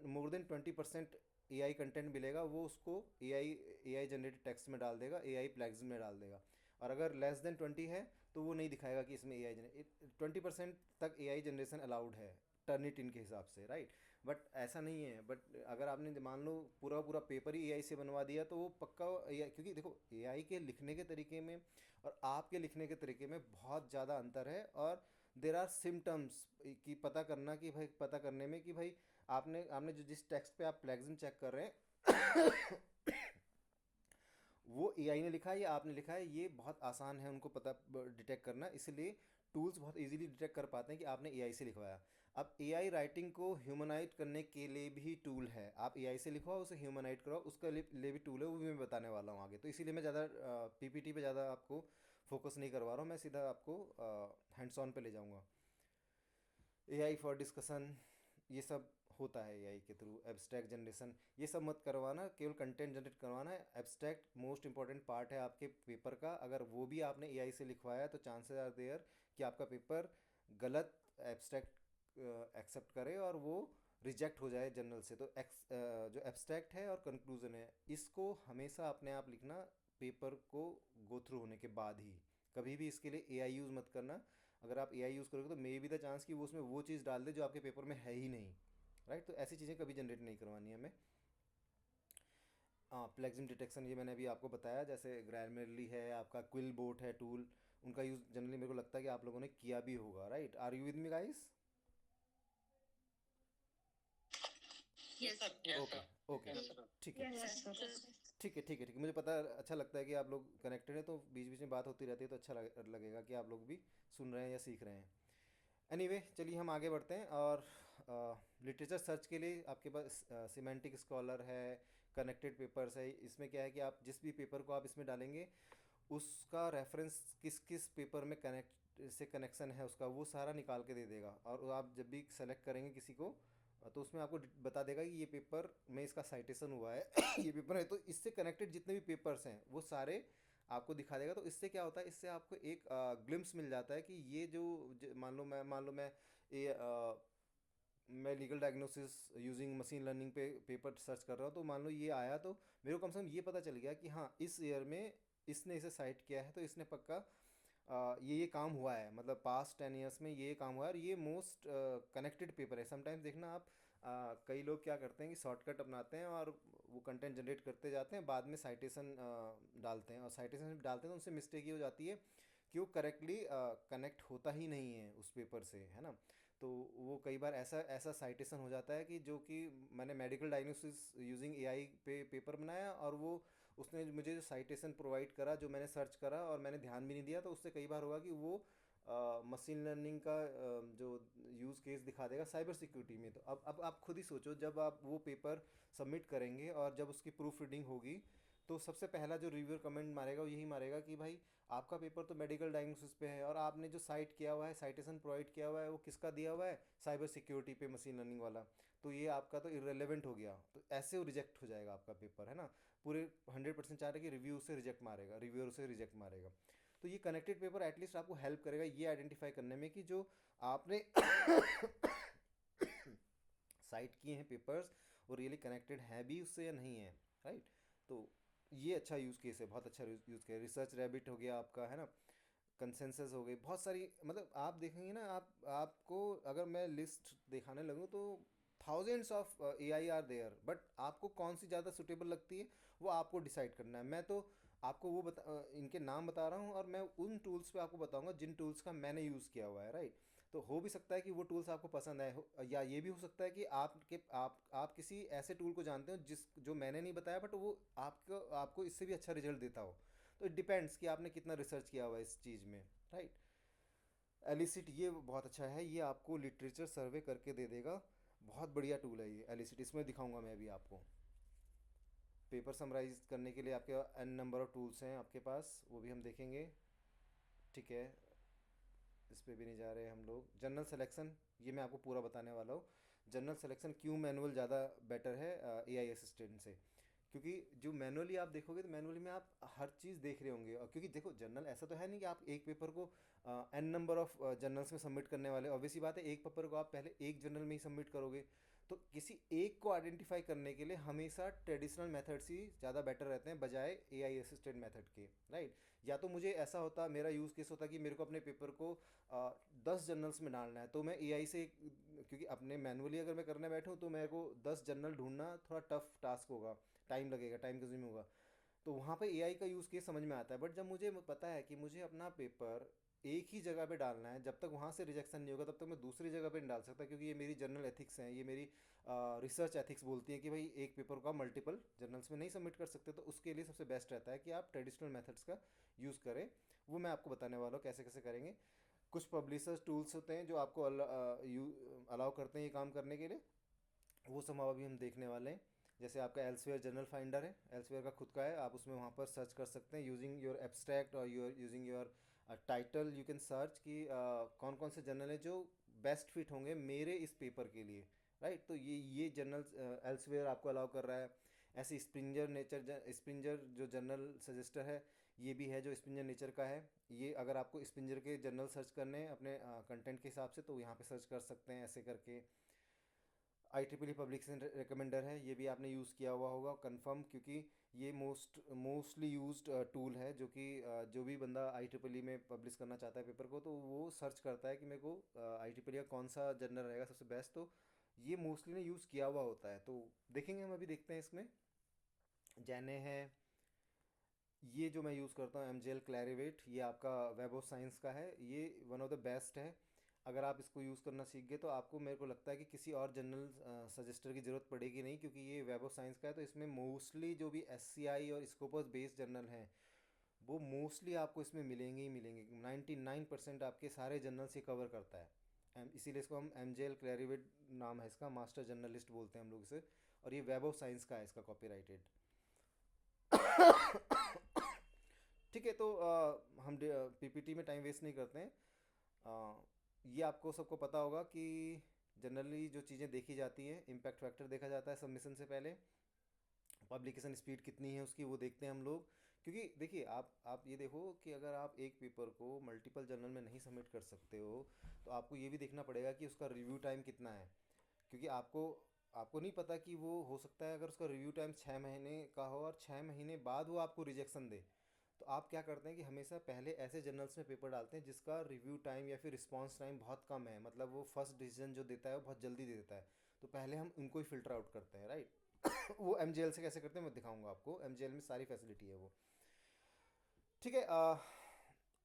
मोर देन 20% एआई कंटेंट मिलेगा, वो उसको एआई जनरेटेड टेक्स्ट में डाल देगा, एआई प्लेगजिम में डाल देगा। और अगर लेस देन 20 है, तो वो नहीं दिखाएगा कि इसमें एआई 20% तक एआई जनरेशन अलाउड है टर्निटिन के हिसाब से, राइट? बट ऐसा नहीं है। बट अगर आपने मान लो पूरा पूरा पेपर ही एआई से बनवा दिया, तो वो पक्का AI, क्योंकि देखो एआई के लिखने के तरीके में और आपके लिखने के तरीके में बहुत ज़्यादा अंतर है। और देर आर सिम्टम्स कि पता करना, कि भाई पता करने में कि भाई आपने आपने जो जिस टेक्स्ट पे आप प्लेगजिम चेक कर रहे हैं वो एआई ने लिखा है या आपने लिखा है, ये बहुत आसान है उनको पता डिटेक्ट करना। इसलिए टूल्स बहुत इजीली डिटेक्ट कर पाते हैं कि आपने एआई से लिखवाया। अब एआई राइटिंग को ह्यूमनाइज करने के लिए भी टूल है। आप एआई से लिखवाओ, उसे ह्यूमनाइज कराओ, उसके लिए भी टूल है, वो भी मैं बताने वाला हूँ आगे। तो इसीलिए मैं ज़्यादा पीपीटी पे ज़्यादा आपको फोकस नहीं करवा रहा हूँ, मैं सीधा आपको हैंड्स ऑन पे ले जाऊँगा। एआई फॉर डिस्कशन, ये सब होता है एआई के थ्रू। एब्स्ट्रैक्ट जनरेशन, ये सब मत करवाना, केवल कंटेंट जनरेट करवाना है। एब्स्ट्रैक्ट मोस्ट इंपॉर्टेंट पार्ट है आपके पेपर का। अगर वो भी आपने एआई से लिखवाया, तो चांसेस आर देयर कि आपका पेपर गलत एब्स्ट्रैक्ट एक्सेप्ट करे और वो रिजेक्ट हो जाए जर्नल से। तो जो एब्स्ट्रैक्ट है और कंक्लूजन है, इसको हमेशा अपने आप लिखना पेपर को गो थ्रू होने के बाद ही। कभी भी इसके लिए एआई यूज़ मत करना। अगर आप एआई यूज़ करोगे, तो मे बी द चांस कि वो उसमें वो चीज़ डाल दे जो आपके पेपर में है ही नहीं, राइट? तो ऐसी चीज़ें कभी जनरेट नहीं करवानी है हमें। हाँ, प्लेगजिम डिटेक्शन ये मैंने अभी आपको बताया। जैसे ग्रामरली है, आपका क्विल बोट है टूल, उनका यूज़ जनरली मेरे को लगता है कि आप लोगों ने किया भी होगा, right? Are you with me guys? Yes, sir. Okay, okay, ठीक है। Yes, sir. Yes. ठीक है ठीक है ठीक है, मुझे पता, अच्छा लगता है कि आप लोग कनेक्टेड हैं, तो बीच बीच में बात होती रहती है, तो अच्छा लगेगा कि आप लोग भी सुन रहे हैं या सीख रहे हैं। एनीवे, चलिए हम आगे बढ़ते हैं। और लिटरेचर सर्च के लिए आपके पास सिमेंटिक स्कॉलर है, कनेक्टेड पेपर्स है। इसमें क्या है कि आप जिस भी पेपर को आप इसमें डालेंगे, उसका रेफरेंस किस किस पेपर में कनेक्ट से कनेक्शन है उसका, वो सारा निकाल के दे देगा। और आप जब भी सेलेक्ट करेंगे किसी को, तो उसमें आपको बता देगा कि ये पेपर में इसका साइटेशन हुआ है ये पेपर है, तो इससे कनेक्टेड जितने भी पेपर्स हैं वो सारे आपको दिखा देगा। तो इससे क्या होता है, इससे आपको एक ग्लिम्स मिल जाता है कि ये जो मान लो मैं ये मैं legal diagnosis using machine learning पे पेपर सर्च कर रहा हूँ, तो मान लो ये आया, तो मेरे को कम से कम ये पता चल गया कि हाँ, इस ईयर में इसने इसे साइट किया है, तो इसने पक्का ये काम हुआ है, मतलब पास्ट 10 ईयर्स में ये काम हुआ है, और ये मोस्ट कनेक्टेड पेपर है। समटाइम्स देखना आप, कई लोग क्या करते हैं कि शॉर्टकट अपनाते हैं और वो कंटेंट जनरेट करते जाते हैं, बाद में साइटेशन डालते हैं, और साइटेशन डालते हैं तो उनसे मिस्टेक ये हो जाती है कि वो करेक्टली कनेक्ट होता ही नहीं है उस पेपर से, है ना। तो वो कई बार ऐसा ऐसा साइटेशन हो जाता है कि जो कि मैंने मेडिकल डायग्नोसिस यूजिंग एआई पे पेपर बनाया, और वो उसने मुझे जो साइटेशन प्रोवाइड करा, जो मैंने सर्च करा और मैंने ध्यान भी नहीं दिया, तो उससे कई बार होगा कि वो मशीन लर्निंग का जो यूज़ केस दिखा देगा साइबर सिक्योरिटी में। तो अब आप खुद ही सोचो, जब आप वो पेपर सबमिट करेंगे और जब उसकी प्रूफ रीडिंग होगी, तो सबसे पहला जो रिव्यूअर कमेंट मारेगा वो यही मारेगा कि भाई, आपका पेपर तो मेडिकल डायग्नोसिस पे है, और आपने जो साइट किया हुआ है, साइटेशन प्रोवाइड किया हुआ है, वो किसका दिया हुआ है, साइबर सिक्योरिटी पे मशीन लर्निंग वाला। तो ये आपका तो इरेलीवेंट हो गया, तो ऐसे वो रिजेक्ट हो जाएगा आपका पेपर, है ना। पूरे 100% चाह रहे कि रिव्यू से रिजेक्ट मारेगा, रिव्यूअर से रिजेक्ट मारेगा। तो ये कनेक्टेड पेपर एटलीस्ट आपको हेल्प करेगा ये आइडेंटिफाई करने में कि जो आपने साइट किए हैं पेपर्स, वो रियली कनेक्टेड हैं भी उससे या नहीं है, राइट। तो ये अच्छा यूज़ केस है, बहुत अच्छा यूज़ केस। रिसर्च रैबिट हो गया आपका, है ना, कंसेंसस हो गई, बहुत सारी, मतलब आप देखेंगे ना, आपको अगर मैं लिस्ट दिखाने लगूँ तो thousands of AI are there, but आपको कौन सी ज़्यादा सुटेबल लगती है वो आपको डिसाइड करना है। मैं तो आपको वो इनके नाम बता रहा हूँ, और मैं उन टूल्स पे आपको बताऊंगा जिन टूल्स का मैंने यूज़ किया हुआ है, राइट। तो हो भी सकता है कि वो टूल्स आपको पसंद आए या ये भी हो सकता है कि आप किसी ऐसे टूल को जानते हो जिस जो मैंने नहीं बताया, बट वो आपको आपको इससे भी अच्छा रिजल्ट देता हो। तो इट डिपेंड्स कि आपने कितना रिसर्च किया हुआ है इस चीज़ में, राइट। एलिसिट ये बहुत अच्छा है, ये आपको लिटरेचर सर्वे करके दे देगा। बहुत बढ़िया टूल है ये एलिसिट, इसमें दिखाऊंगा मैं अभी आपको। पेपर समराइज करने के लिए आपके एन नंबर ऑफ टूल्स हैं आपके पास, वो भी हम देखेंगे, ठीक है। इस पे भी नहीं जा रहे हम लोग। जनरल सिलेक्शन, ये मैं आपको पूरा बताने वाला हूँ। जनरल सिलेक्शन क्यों मैनुअल ज़्यादा बेटर है AI असिस्टेंट से, क्योंकि जो मैनुअली आप देखोगे तो मैनुअली में आप हर चीज़ देख रहे होंगे, और क्योंकि देखो जनरल ऐसा तो है नहीं कि आप एक पेपर को एन नंबर ऑफ जर्नल्स में सबमिट करने वाले, ऑब्वियसली बात है एक पेपर को आप पहले एक जर्नल में ही सबमिट करोगे। तो किसी एक को आइडेंटिफाई करने के लिए हमेशा ट्रेडिशनल मेथड्स ही ज़्यादा बेटर रहते हैं बजाय AI असिस्टेंट मेथड के, राइट। या तो मुझे ऐसा होता, मेरा यूज़ केस होता कि मेरे को अपने पेपर को 10 जर्नल्स में डालना है, तो मैं AI से, क्योंकि अपने मैनुअली अगर मैं करने बैठूँ तो मेरे को 10 जर्नल ढूंढना थोड़ा टफ टास्क होगा, टाइम लगेगा, टाइम कंज्यूमिंग होगा। तो वहाँ पे AI का यूज़ केस समझ में आता है। बट जब मुझे पता है कि मुझे अपना पेपर एक ही जगह पे डालना है, जब तक वहाँ से रिजेक्शन नहीं होगा तब तक मैं दूसरी जगह पे नहीं डाल सकता, क्योंकि ये मेरी जर्नल एथिक्स हैं, ये मेरी रिसर्च एथिक्स बोलती हैं कि भाई एक पेपर को आप मल्टीपल जर्नल्स में नहीं सबमिट कर सकते। तो उसके लिए सबसे बेस्ट रहता है कि आप ट्रेडिशनल मेथड्स का यूज़ करें। वो मैं आपको बताने वाला हूँ कैसे कैसे करेंगे। कुछ पब्लिशर्स टूल्स होते हैं जो आपको अलाउ करते हैं ये काम करने के लिए, वो सब अभी हम देखने वाले हैं। जैसे आपका एल्सवेयर जर्नल फाइंडर है, एल्सवेयर का खुद का है, आप उसमें वहाँ पर सर्च कर सकते हैं यूजिंग योर एब्स्ट्रैक्ट और using your title. You can search कि कौन कौन से जर्नल हैं जो बेस्ट फिट होंगे मेरे इस पेपर के लिए, राइट। तो ये जर्नल एल्सवेयर आपको अलाउ कर रहा है। ऐसे स्प्रिंजर जो जर्नल सजेस्टर है, ये भी है जो स्प्रिंजर नेचर का है। ये अगर आपको स्प्रिंजर के जर्नल सर्च करने हैं अपने कंटेंट के हिसाब से, तो यहाँ पे सर्च कर सकते हैं ऐसे करके। IEEE पब्लिकेशन रिकमेंडर है, ये भी आपने यूज़ किया हुआ होगा कंफर्म, क्योंकि ये मोस्टली यूज्ड टूल है, जो कि जो भी बंदा IEEE में पब्लिश करना चाहता है पेपर को, तो वो सर्च करता है कि मेरे को IEEE का कौन सा जर्नल रहेगा सबसे बेस्ट। तो ये मोस्टली ने यूज़ किया हुआ होता है। तो देखेंगे, हम अभी देखते हैं इसमें। जैने है, ये जो मैं यूज़ करता हूँ MJL क्लैरिवेट, ये आपका वेब ऑफ साइंस का है, ये वन ऑफ द बेस्ट है। अगर आप इसको यूज़ करना सीख गए तो आपको, मेरे को लगता है कि किसी और जर्नल सजेस्टर की ज़रूरत पड़ेगी नहीं, क्योंकि ये वेब ऑफ साइंस का है। तो इसमें मोस्टली जो भी SCI और स्कोपस बेस्ड जर्नल हैं वो मोस्टली आपको इसमें मिलेंगे ही मिलेंगे। 99% आपके सारे जर्नल्स ये कवर करता है। इसीलिए इसको हम MJL क्लैरिवेट नाम है इसका, मास्टर जर्नलिस्ट बोलते हैं हम लोग इसे। और ये वेब ऑफ साइंस का है इसका कॉपीराइटेड। ठीक है, तो हम PPT में टाइम वेस्ट नहीं करते हैं। ये आपको सबको पता होगा कि जनरली जो चीज़ें देखी जाती हैं, इम्पैक्ट फैक्टर देखा जाता है सबमिशन से पहले, पब्लिकेशन स्पीड कितनी है उसकी वो देखते हैं हम लोग। क्योंकि देखिए, आप ये देखो कि अगर आप एक पेपर को मल्टीपल जर्नल में नहीं सबमिट कर सकते हो तो आपको ये भी देखना पड़ेगा कि उसका रिव्यू टाइम कितना है। क्योंकि आपको आपको नहीं पता कि वो हो सकता है अगर उसका रिव्यू टाइम 6 महीने का हो और 6 महीने बाद वो आपको रिजेक्शन दे। तो आप क्या करते हैं कि हमेशा पहले ऐसे जर्नल्स में पेपर डालते हैं जिसका रिव्यू टाइम या फिर रिस्पांस टाइम बहुत कम है, मतलब वो फर्स्ट डिसीजन जो देता है वो बहुत जल्दी दे देता है। तो पहले हम उनको ही फिल्टर आउट करते हैं, राइट। वो MJL से कैसे करते हैं मैं दिखाऊंगा आपको। MJL में सारी फैसिलिटी है वो। ठीक है।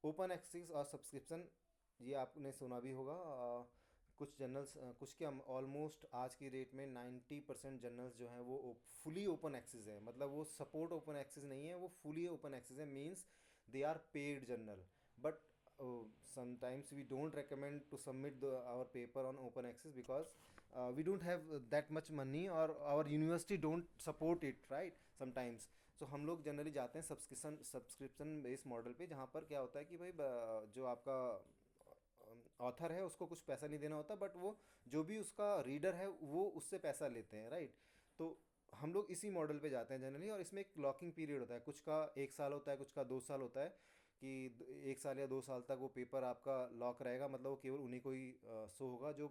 ओपन एक्सेस और सब्सक्रिप्शन, ये आपने सुना भी होगा। कुछ जर्नल्स, कुछ क्या, ऑलमोस्ट आज की डेट में 90% जर्नल्स जो हैं वो फुली ओपन एक्सेस है। मतलब वो सपोर्ट ओपन एक्सेस नहीं है, वो फुली ओपन एक्सेस है। Means they are paid journal. But sometimes we don't recommend to submit our paper on open access because we don't have that much money or our university don't support it, right, sometimes. So हम लोग generally जाते हैं subscription based model पे, जहाँ पर क्या होता है कि भाई जो आपका ऑथर है उसको कुछ पैसा नहीं देना होता, बट वो जो भी उसका रीडर है वो उससे पैसा लेते हैं, राइट। तो हम लोग इसी मॉडल पे जाते हैं जनरली। और इसमें एक लॉकिंग पीरियड होता है, कुछ का 1 साल होता है, कुछ का 2 साल होता है। कि 1 साल या 2 साल तक वो पेपर आपका लॉक रहेगा, मतलब वो केवल उन्हीं को ही शो होगा जो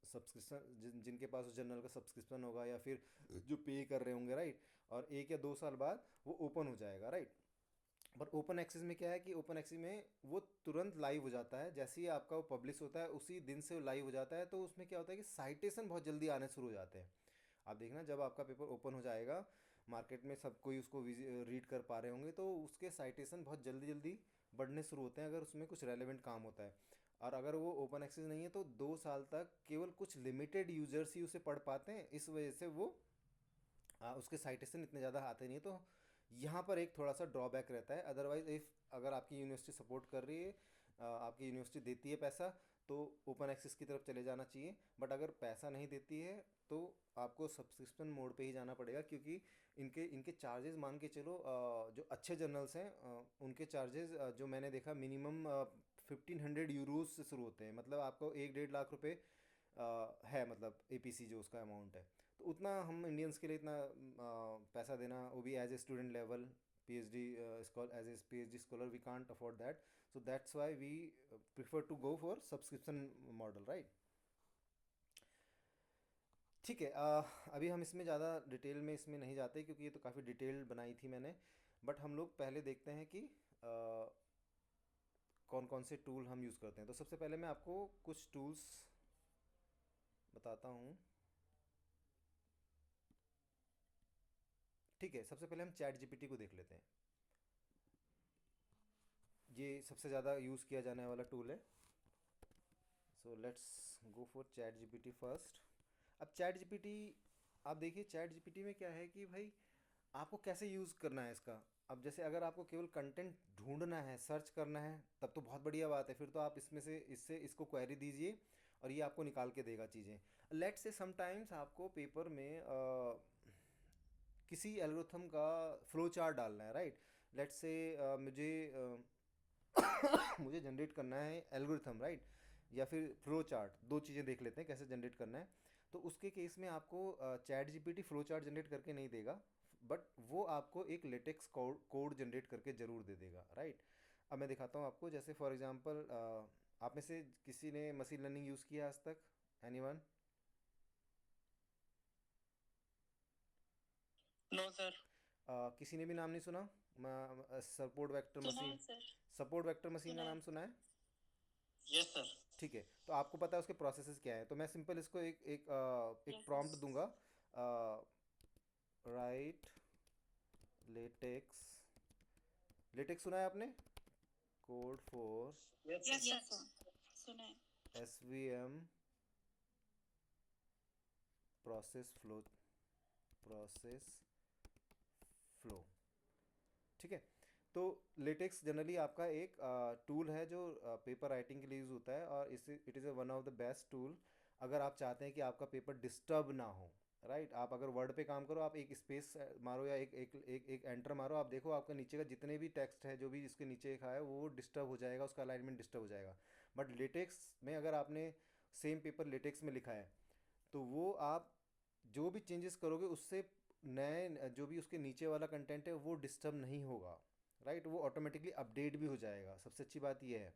सब्सक्रिप्शन जिनके पास उस जर्नल का सब्सक्रिप्शन होगा या फिर जो पे कर रहे होंगे, राइट। और 1 या 2 साल बाद वो ओपन हो जाएगा, राइट। पर ओपन एक्सेस में क्या है कि ओपन एक्सेस में वो तुरंत लाइव हो जाता है, जैसे ही आपका वो पब्लिश होता है उसी दिन से वो लाइव हो जाता है। तो उसमें क्या होता है कि साइटेशन बहुत जल्दी आने शुरू हो जाते हैं। आप देखना जब आपका पेपर ओपन हो जाएगा, मार्केट में सब कोई उसको रीड कर पा रहे होंगे, तो उसके साइटेशन बहुत जल्दी जल्दी बढ़ने शुरू होते हैं अगर उसमें कुछ रेलेवेंट काम होता है। और अगर वो ओपन एक्सेस नहीं है तो 2 साल तक केवल कुछ लिमिटेड यूजर्स ही उसे पढ़ पाते हैं, इस वजह से वो उसके साइटेशन इतने ज़्यादा आते नहीं। तो यहाँ पर एक थोड़ा सा ड्रॉबैक रहता है। अदरवाइज इफ़ अगर आपकी यूनिवर्सिटी सपोर्ट कर रही है, आपकी यूनिवर्सिटी देती है पैसा, तो ओपन एक्सेस की तरफ चले जाना चाहिए। बट अगर पैसा नहीं देती है तो आपको सब्सक्रिप्शन मोड पे ही जाना पड़ेगा, क्योंकि इनके इनके चार्जेस मान के चलो, जो अच्छे जर्नल्स हैं उनके चार्जेस जो मैंने देखा मिनिमम 1500 यूरोज से शुरू होते हैं। मतलब आपको 1-1.5 लाख रुपए है, मतलब APC जो उसका अमाउंट है। तो उतना हम इंडियंस के लिए इतना पैसा देना, वो भी as a student level, PhD as a PhD scholar, we can't afford that. So that's why we prefer to go for subscription model, right. ठीक है। अभी हम इसमें ज़्यादा डिटेल में इसमें नहीं जाते क्योंकि ये तो काफ़ी डिटेल बनाई थी मैंने। बट हम लोग पहले देखते हैं कि कौन कौन से टूल हम यूज़ करते हैं। तो सबसे पहले मैं आपको कुछ टूल्स बताता हूँ। ठीक है, सबसे पहले हम ChatGPT को देख लेते हैं। ये सबसे ज़्यादा यूज़ किया जाने वाला टूल है। So let's go for ChatGPT first. अब ChatGPT, आप देखिए ChatGPT में क्या है कि भाई आपको कैसे यूज़ करना है इसका। अब जैसे अगर आपको केवल कंटेंट ढूंढना है, सर्च करना है, तब तो बहुत बढ़िया बात है। फिर तो आप इसमें से इससे इसको क्वेरी दीजिए और ये आपको निकाल के देगा चीज़ें। लेट्स से समटाइम्स आपको पेपर में किसी एल्गोरिथम का फ्लो चार्ट डालना है, राइट। लेट्स से मुझे मुझे जनरेट करना है एल्गोरिथम, राइट, या फिर फ्लो चार्ट। दो चीज़ें देख लेते हैं कैसे जनरेट करना है। तो उसके केस में आपको ChatGPT फ्लो चार्ट जनरेट करके नहीं देगा, बट वो आपको एक लेटेक्स कोड जनरेट करके ज़रूर दे देगा, राइट। अब मैं दिखाता हूँ आपको। जैसे फॉर एग्जांपल, आप में से किसी ने मशीन लर्निंग यूज़ किया आज तक? एनीवन? No, sir. किसी ने भी नाम नहीं सुना? सपोर्ट वेक्टर सुना मशीन, है सर। सपोर्ट वेक्टर मशीन का सुना है। नाम सुना है? Yes, sir. ठीक है, तो आपको पता है उसके प्रोसेसेस क्या है। तो मैं सिंपल इसको एक Yes, sir. प्रॉम्प्ट दूंगा, राइट लेटेक्स। लेटेक्स सुना है आपने? Code for Yes, sir. Yes, sir. सुना है। SVM process flow. ठीक है। तो लेटेक्स जनरली आपका एक टूल है जो पेपर राइटिंग के लिए यूज़ होता है, और इस it is one of the best tool अगर आप चाहते हैं कि आपका पेपर डिस्टर्ब ना हो। राइट, आप अगर वर्ड पे काम करो, आप एक स्पेस मारो या एक एंटर मारो, आप देखो आपका नीचे का जितने भी टेक्स्ट है जो भी इसके नीचे लिखा है वो डिस्टर्ब हो जाएगा, उसका अलाइनमेंट डिस्टर्ब हो जाएगा। बट लेटेक्स में अगर आपने सेम पेपर लेटेक्स में लिखा है तो वो आप जो भी चेंजेस करोगे उससे नए जो भी उसके नीचे वाला कंटेंट है वो डिस्टर्ब नहीं होगा। राइट, वो ऑटोमेटिकली अपडेट भी हो जाएगा, सबसे अच्छी बात ये है।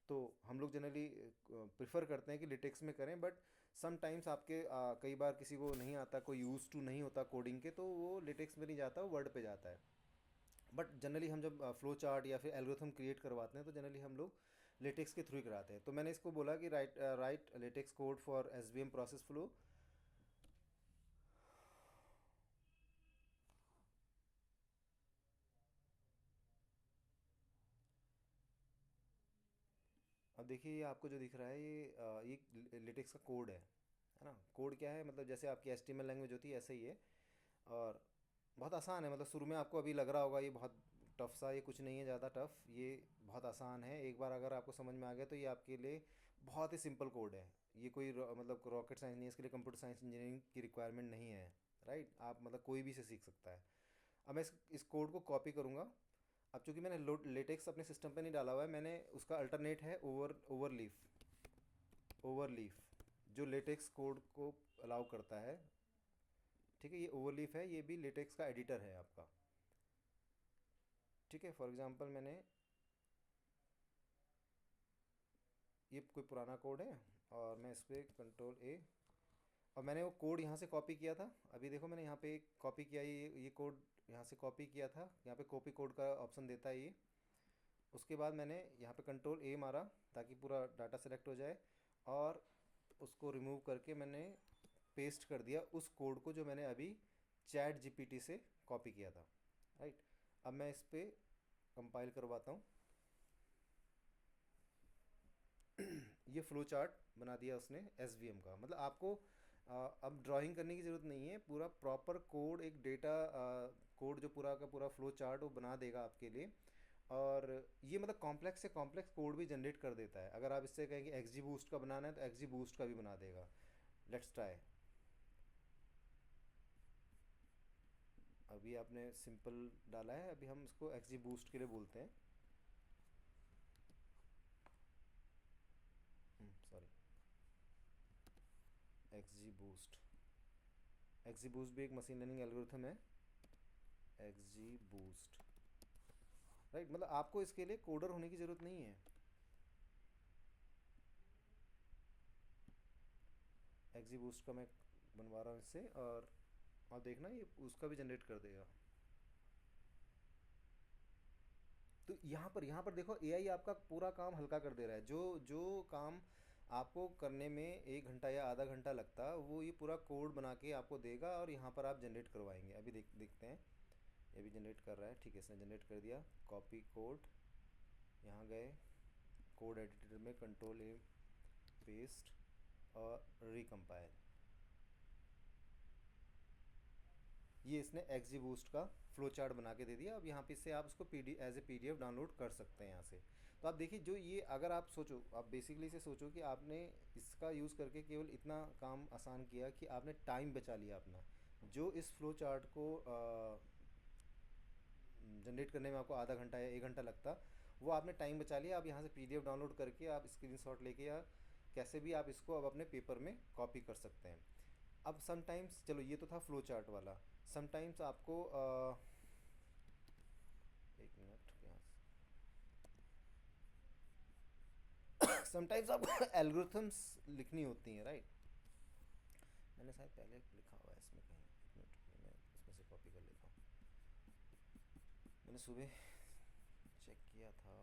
तो हम लोग जनरली प्रिफर करते हैं कि लिटेक्स में करें, बट समटाइम्स आपके कई बार किसी को नहीं आता, कोई यूज़ टू नहीं होता कोडिंग के, तो वो लिटेक्स में नहीं जाता, वो वर्ड पे जाता है। बट जनरली हम जब फ्लो चार्ट या फिर एल्गोरिथम क्रिएट करवाते हैं तो जनरली हम लोग लेटेक्स के थ्रू ही कराते हैं। तो मैंने इसको बोला कि write LaTeX code for SVM process flow. अब देखिए ये आपको जो दिख रहा है ये लेटेक्स का कोड है ना। कोड क्या है, मतलब जैसे आपकी HTML लैंग्वेज होती है ऐसे ही है, और बहुत आसान है। मतलब शुरू में आपको अभी लग रहा होगा ये बहुत टफ सा, ये कुछ नहीं है ज़्यादा टफ, ये बहुत आसान है। एक बार अगर आपको समझ में आ गया तो ये आपके लिए बहुत ही सिंपल कोड है। ये कोई मतलब रॉकेट साइंस नहीं है, इसके लिए कंप्यूटर साइंस इंजीनियरिंग की रिक्वायरमेंट नहीं है। राइट, आप मतलब कोई भी इसे सीख सकता है। अब मैं इस कोड को कॉपी करूँगा। अब चूंकि मैंने लेटेक्स अपने सिस्टम पे नहीं डाला हुआ है, मैंने उसका अल्टरनेट है ओवरलीफ जो लेटेक्स कोड को अलाउ करता है। ठीक है, ये ओवरलीफ है, ये भी लेटेक्स का एडिटर है आपका। ठीक है, फॉर एग्जांपल मैंने ये कोई पुराना कोड है और मैं इस पर कंट्रोल A, और मैंने वो कोड यहाँ से कॉपी किया था। अभी देखो मैंने यहाँ पे कॉपी किया, ये कोड यहाँ से कॉपी किया था, यहाँ पे कॉपी कोड का ऑप्शन देता है ये। उसके बाद मैंने यहाँ पे कंट्रोल A मारा ताकि पूरा डाटा सेलेक्ट हो जाए, और उसको रिमूव करके मैंने पेस्ट कर दिया उस कोड को जो मैंने अभी ChatGPT से कॉपी किया था। राइट, अब मैं इस पर कंपाइल करवाता हूँ। ये फ्लो चार्ट बना दिया उसने SVM का। मतलब आपको अब ड्राइंग करने की ज़रूरत नहीं है, पूरा प्रॉपर कोड, एक डेटा कोड जो पूरा का पूरा फ्लो चार्ट वो बना देगा आपके लिए। और ये मतलब कॉम्प्लेक्स से कॉम्प्लेक्स कोड भी जनरेट कर देता है। अगर आप इससे कहें कि XGBoost का बनाना है तो XGBoost का भी बना देगा। Let's try. अभी आपने सिंपल डाला है, अभी हम इसको XGBoost के लिए बोलते हैं। Sorry, XGBoost। XGBoost भी एक मशीन लर्निंग एल्गोरिथम है। XGBoost। राइट, मतलब आपको इसके लिए कोडर होने की ज़रूरत नहीं है। XGBoost का मैं बनवा रहा हूँ इससे, और आप देखना ये उसका भी जनरेट कर देगा। तो यहाँ पर देखो AI आपका पूरा काम हल्का कर दे रहा है। जो जो काम आपको करने में 1 घंटा या आधा घंटा लगता, वो ये पूरा कोड बना के आपको देगा, और यहाँ पर आप जनरेट करवाएंगे। अभी देखते हैं, ये भी जनरेट कर रहा है। ठीक है, इसने जनरेट कर दिया। कॉपी कोड, यहाँ गए कोड एडिटर में कंट्रोल A पेस्ट और रिकम्पाइल। ये इसने XGBoost का फ्लो चार्ट बना के दे दिया। अब यहाँ पे से आप उसको एज ए PDF डाउनलोड कर सकते हैं यहाँ से। तो आप देखिए, जो ये अगर आप सोचो, आप बेसिकली से सोचो कि आपने इसका यूज़ करके केवल इतना काम आसान किया कि आपने टाइम बचा लिया अपना। जो इस फ्लो चार्ट को जनरेट करने में आपको आधा घंटा या 1 घंटा लगता, वो आपने टाइम बचा लिया। आप यहाँ से PDF डाउनलोड करके आप स्क्रीनशॉट लेके या कैसे भी आप इसको अब अपने पेपर में कॉपी कर सकते हैं। अब समटाइम्स, चलो ये तो था फ्लो चार्ट वाला। समटाइम्स आपको 1 मिनट यहाँ समटाइम्स आपको एल्गोरिथम्स लिखनी होती हैं। राइट, मैंने शायद पहले लिखा हुआ है इसमें कहीं। 1 मिनट रुकिए, मैं इसमें से कॉपी कर लेता हूँ। मैंने सुबह चेक किया था,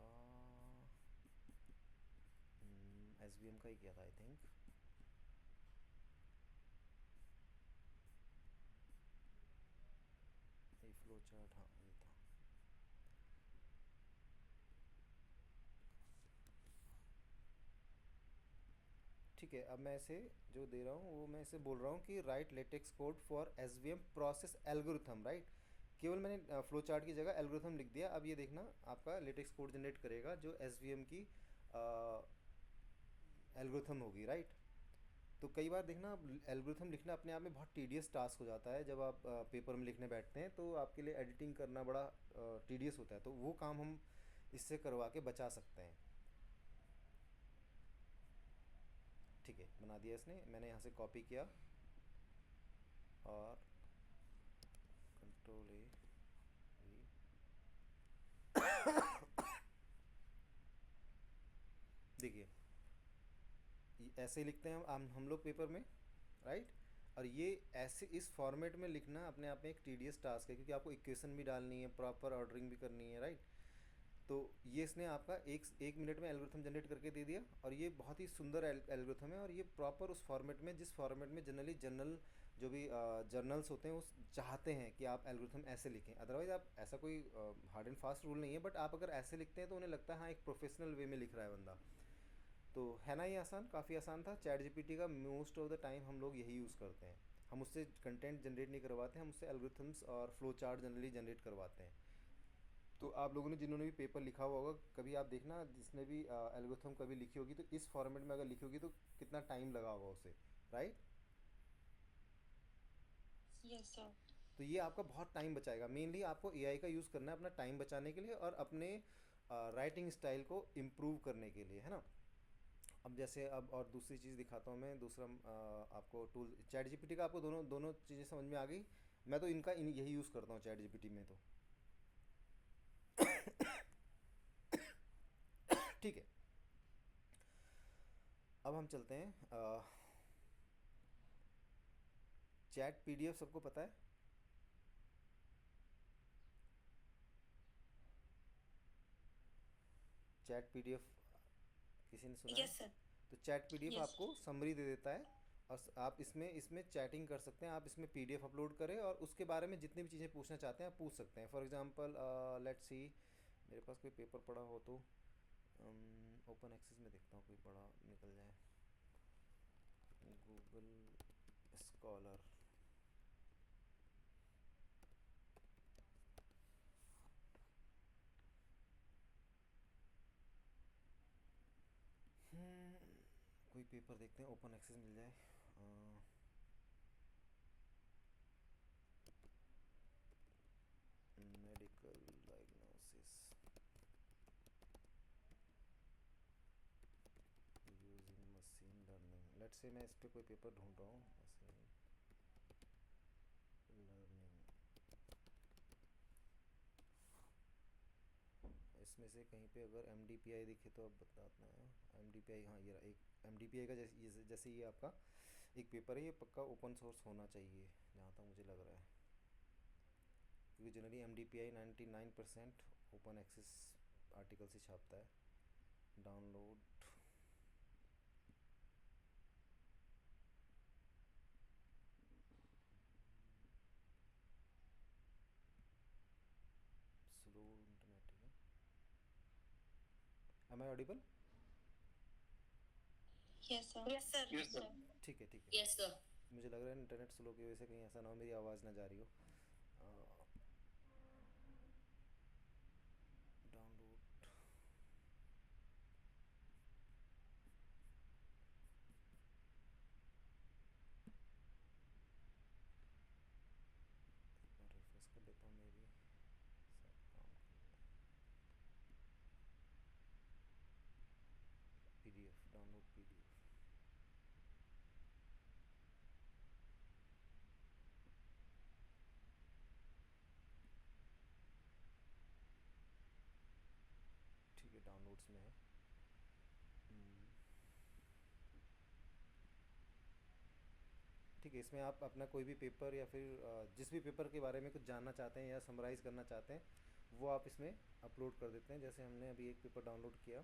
SVM का ही किया था आई थिंक। ये फ्लो चार्ट, हाँ ये था। है, अब मैं इसे जो दे रहा हूँ वो मैं इसे बोल रहा हूँ कि write LaTeX code for S V M process algorithm, right. केवल मैंने फ्लो चार्ट की जगह एल्गोरिथम लिख दिया। अब ये देखना आपका लेटेक्स कोड जनरेट करेगा जो एस वी एम की एल्गोरिथम होगी, राइट। तो कई बार देखना एल्गोरिथम लिखना अपने आप में बहुत टीडियस टास्क हो जाता है। जब आप पेपर में लिखने बैठते हैं तो आपके लिए एडिटिंग करना बड़ा टीडियस होता है, तो वो काम हम इससे करवा के बचा सकते हैं। ठीक है, बना दिया इसने, मैंने यहाँ से कॉपी किया और कंट्रोल ए वी। देखिए ऐसे ही लिखते हैं हम लोग पेपर में, राइट। और ये ऐसे इस फॉर्मेट में लिखना अपने आप में एक टीडियस टास्क है, क्योंकि आपको इक्वेशन भी डालनी है, प्रॉपर ऑर्डरिंग भी करनी है, राइट। तो ये इसने आपका एक मिनट में एल्गोरिथम जनरेट करके दे दिया, और ये बहुत ही सुंदर एल्गोरिथम है। और ये प्रॉपर उस फॉर्मेट में, जिस फॉर्मेट में जनरली जर्नल जो भी जर्नल्स होते हैं वो चाहते हैं कि आप एल्गोरिथम ऐसे लिखें। अदरवाइज आप ऐसा कोई हार्ड एंड फास्ट रूल नहीं है, बट आप अगर ऐसे लिखते हैं तो उन्हें लगता है हाँ एक प्रोफेशनल वे में लिख रहा है बंदा। तो है ना ये आसान, काफ़ी आसान था। चैट जीपीटी का मोस्ट ऑफ द टाइम हम लोग यही यूज़ करते हैं। हम उससे कंटेंट जनरेट नहीं करवाते, हम उससे एल्गोरिथम्स और फ्लो चार्ट जनरली जनरेट करवाते हैं। तो आप लोगों ने जिन्होंने भी पेपर लिखा हुआ होगा, कभी आप देखना जिसने भी एल्गोरिथम कभी लिखी होगी तो इस फॉर्मेट में अगर लिखी होगी तो कितना टाइम लगा होगा उसे, राइट। Yes, sir. तो ये आपका बहुत टाइम बचाएगा। मेनली आपको एआई का यूज़ करना है अपना टाइम बचाने के लिए और अपने राइटिंग स्टाइल को इम्प्रूव करने के लिए, है ना। अब जैसे अब और दूसरी चीज़ दिखाता हूँ मैं, दूसरा आपको टूल चैट जीपीटी का। आपको दोनों दोनों चीज़ें समझ में आ गई। मैं तो यही यूज़ करता हूँ चैट जीपीटी में तो। ठीक है, अब हम चलते हैं चैट पीडीएफ। सबको पता है चैट पीडीएफ, किसी ने सुना है? Yes, sir. तो चैट पीडीएफ Yes. आपको समरी दे देता है, और आप इसमें इसमें चैटिंग कर सकते हैं। आप इसमें पीडीएफ अपलोड करें और उसके बारे में जितनी भी चीज़ें पूछना चाहते हैं आप पूछ सकते हैं। फॉर एग्जांपल लेट्स सी, मेरे पास कोई पेपर पड़ा हो तो ओपन एक्सेस में देखता हूँ कोई पड़ा निकल जाए। गूगल स्कॉलर, कोई पेपर देखते हैं ओपन एक्सेस मिल जाए। Medical diagnosis using machine learning. Let's say मैं इस पे कोई पेपर ढूंढ रहा हूँ, मशीन लर्निंग। इसमें से कहीं पे अगर एम डी पी आई दिखे तो अब बताना है। एम डी पी आई, हाँ ये रहा, एक एम डी पी आई का जैसे ये आपका एक पेपर है, ये पक्का ओपन सोर्स होना चाहिए जहाँ तक मुझे लग रहा है, क्योंकि generally M D P I 99% open access article से छापता है। डाउनलोड, स्लो इंटरनेट है। Am I audible? Yes, sir. Yes, sir. Yes, sir. ठीक है, ठीक है। Yes, sir. मुझे लग रहा है इंटरनेट स्लो की वजह से कहीं ऐसा ना हो मेरी आवाज़ ना जा रही हो। डाउनलोड, रिफ्रेश कर लेता हूँ, मे भी शायद काम कर जाए। PDF, download PDF. ठीक है, डाउनलोड्स में है। ठीक है, इसमें आप अपना कोई भी पेपर या फिर जिस भी पेपर के बारे में कुछ जानना चाहते हैं या समराइज़ करना चाहते हैं वो आप इसमें अपलोड कर देते हैं। जैसे हमने अभी एक पेपर डाउनलोड किया।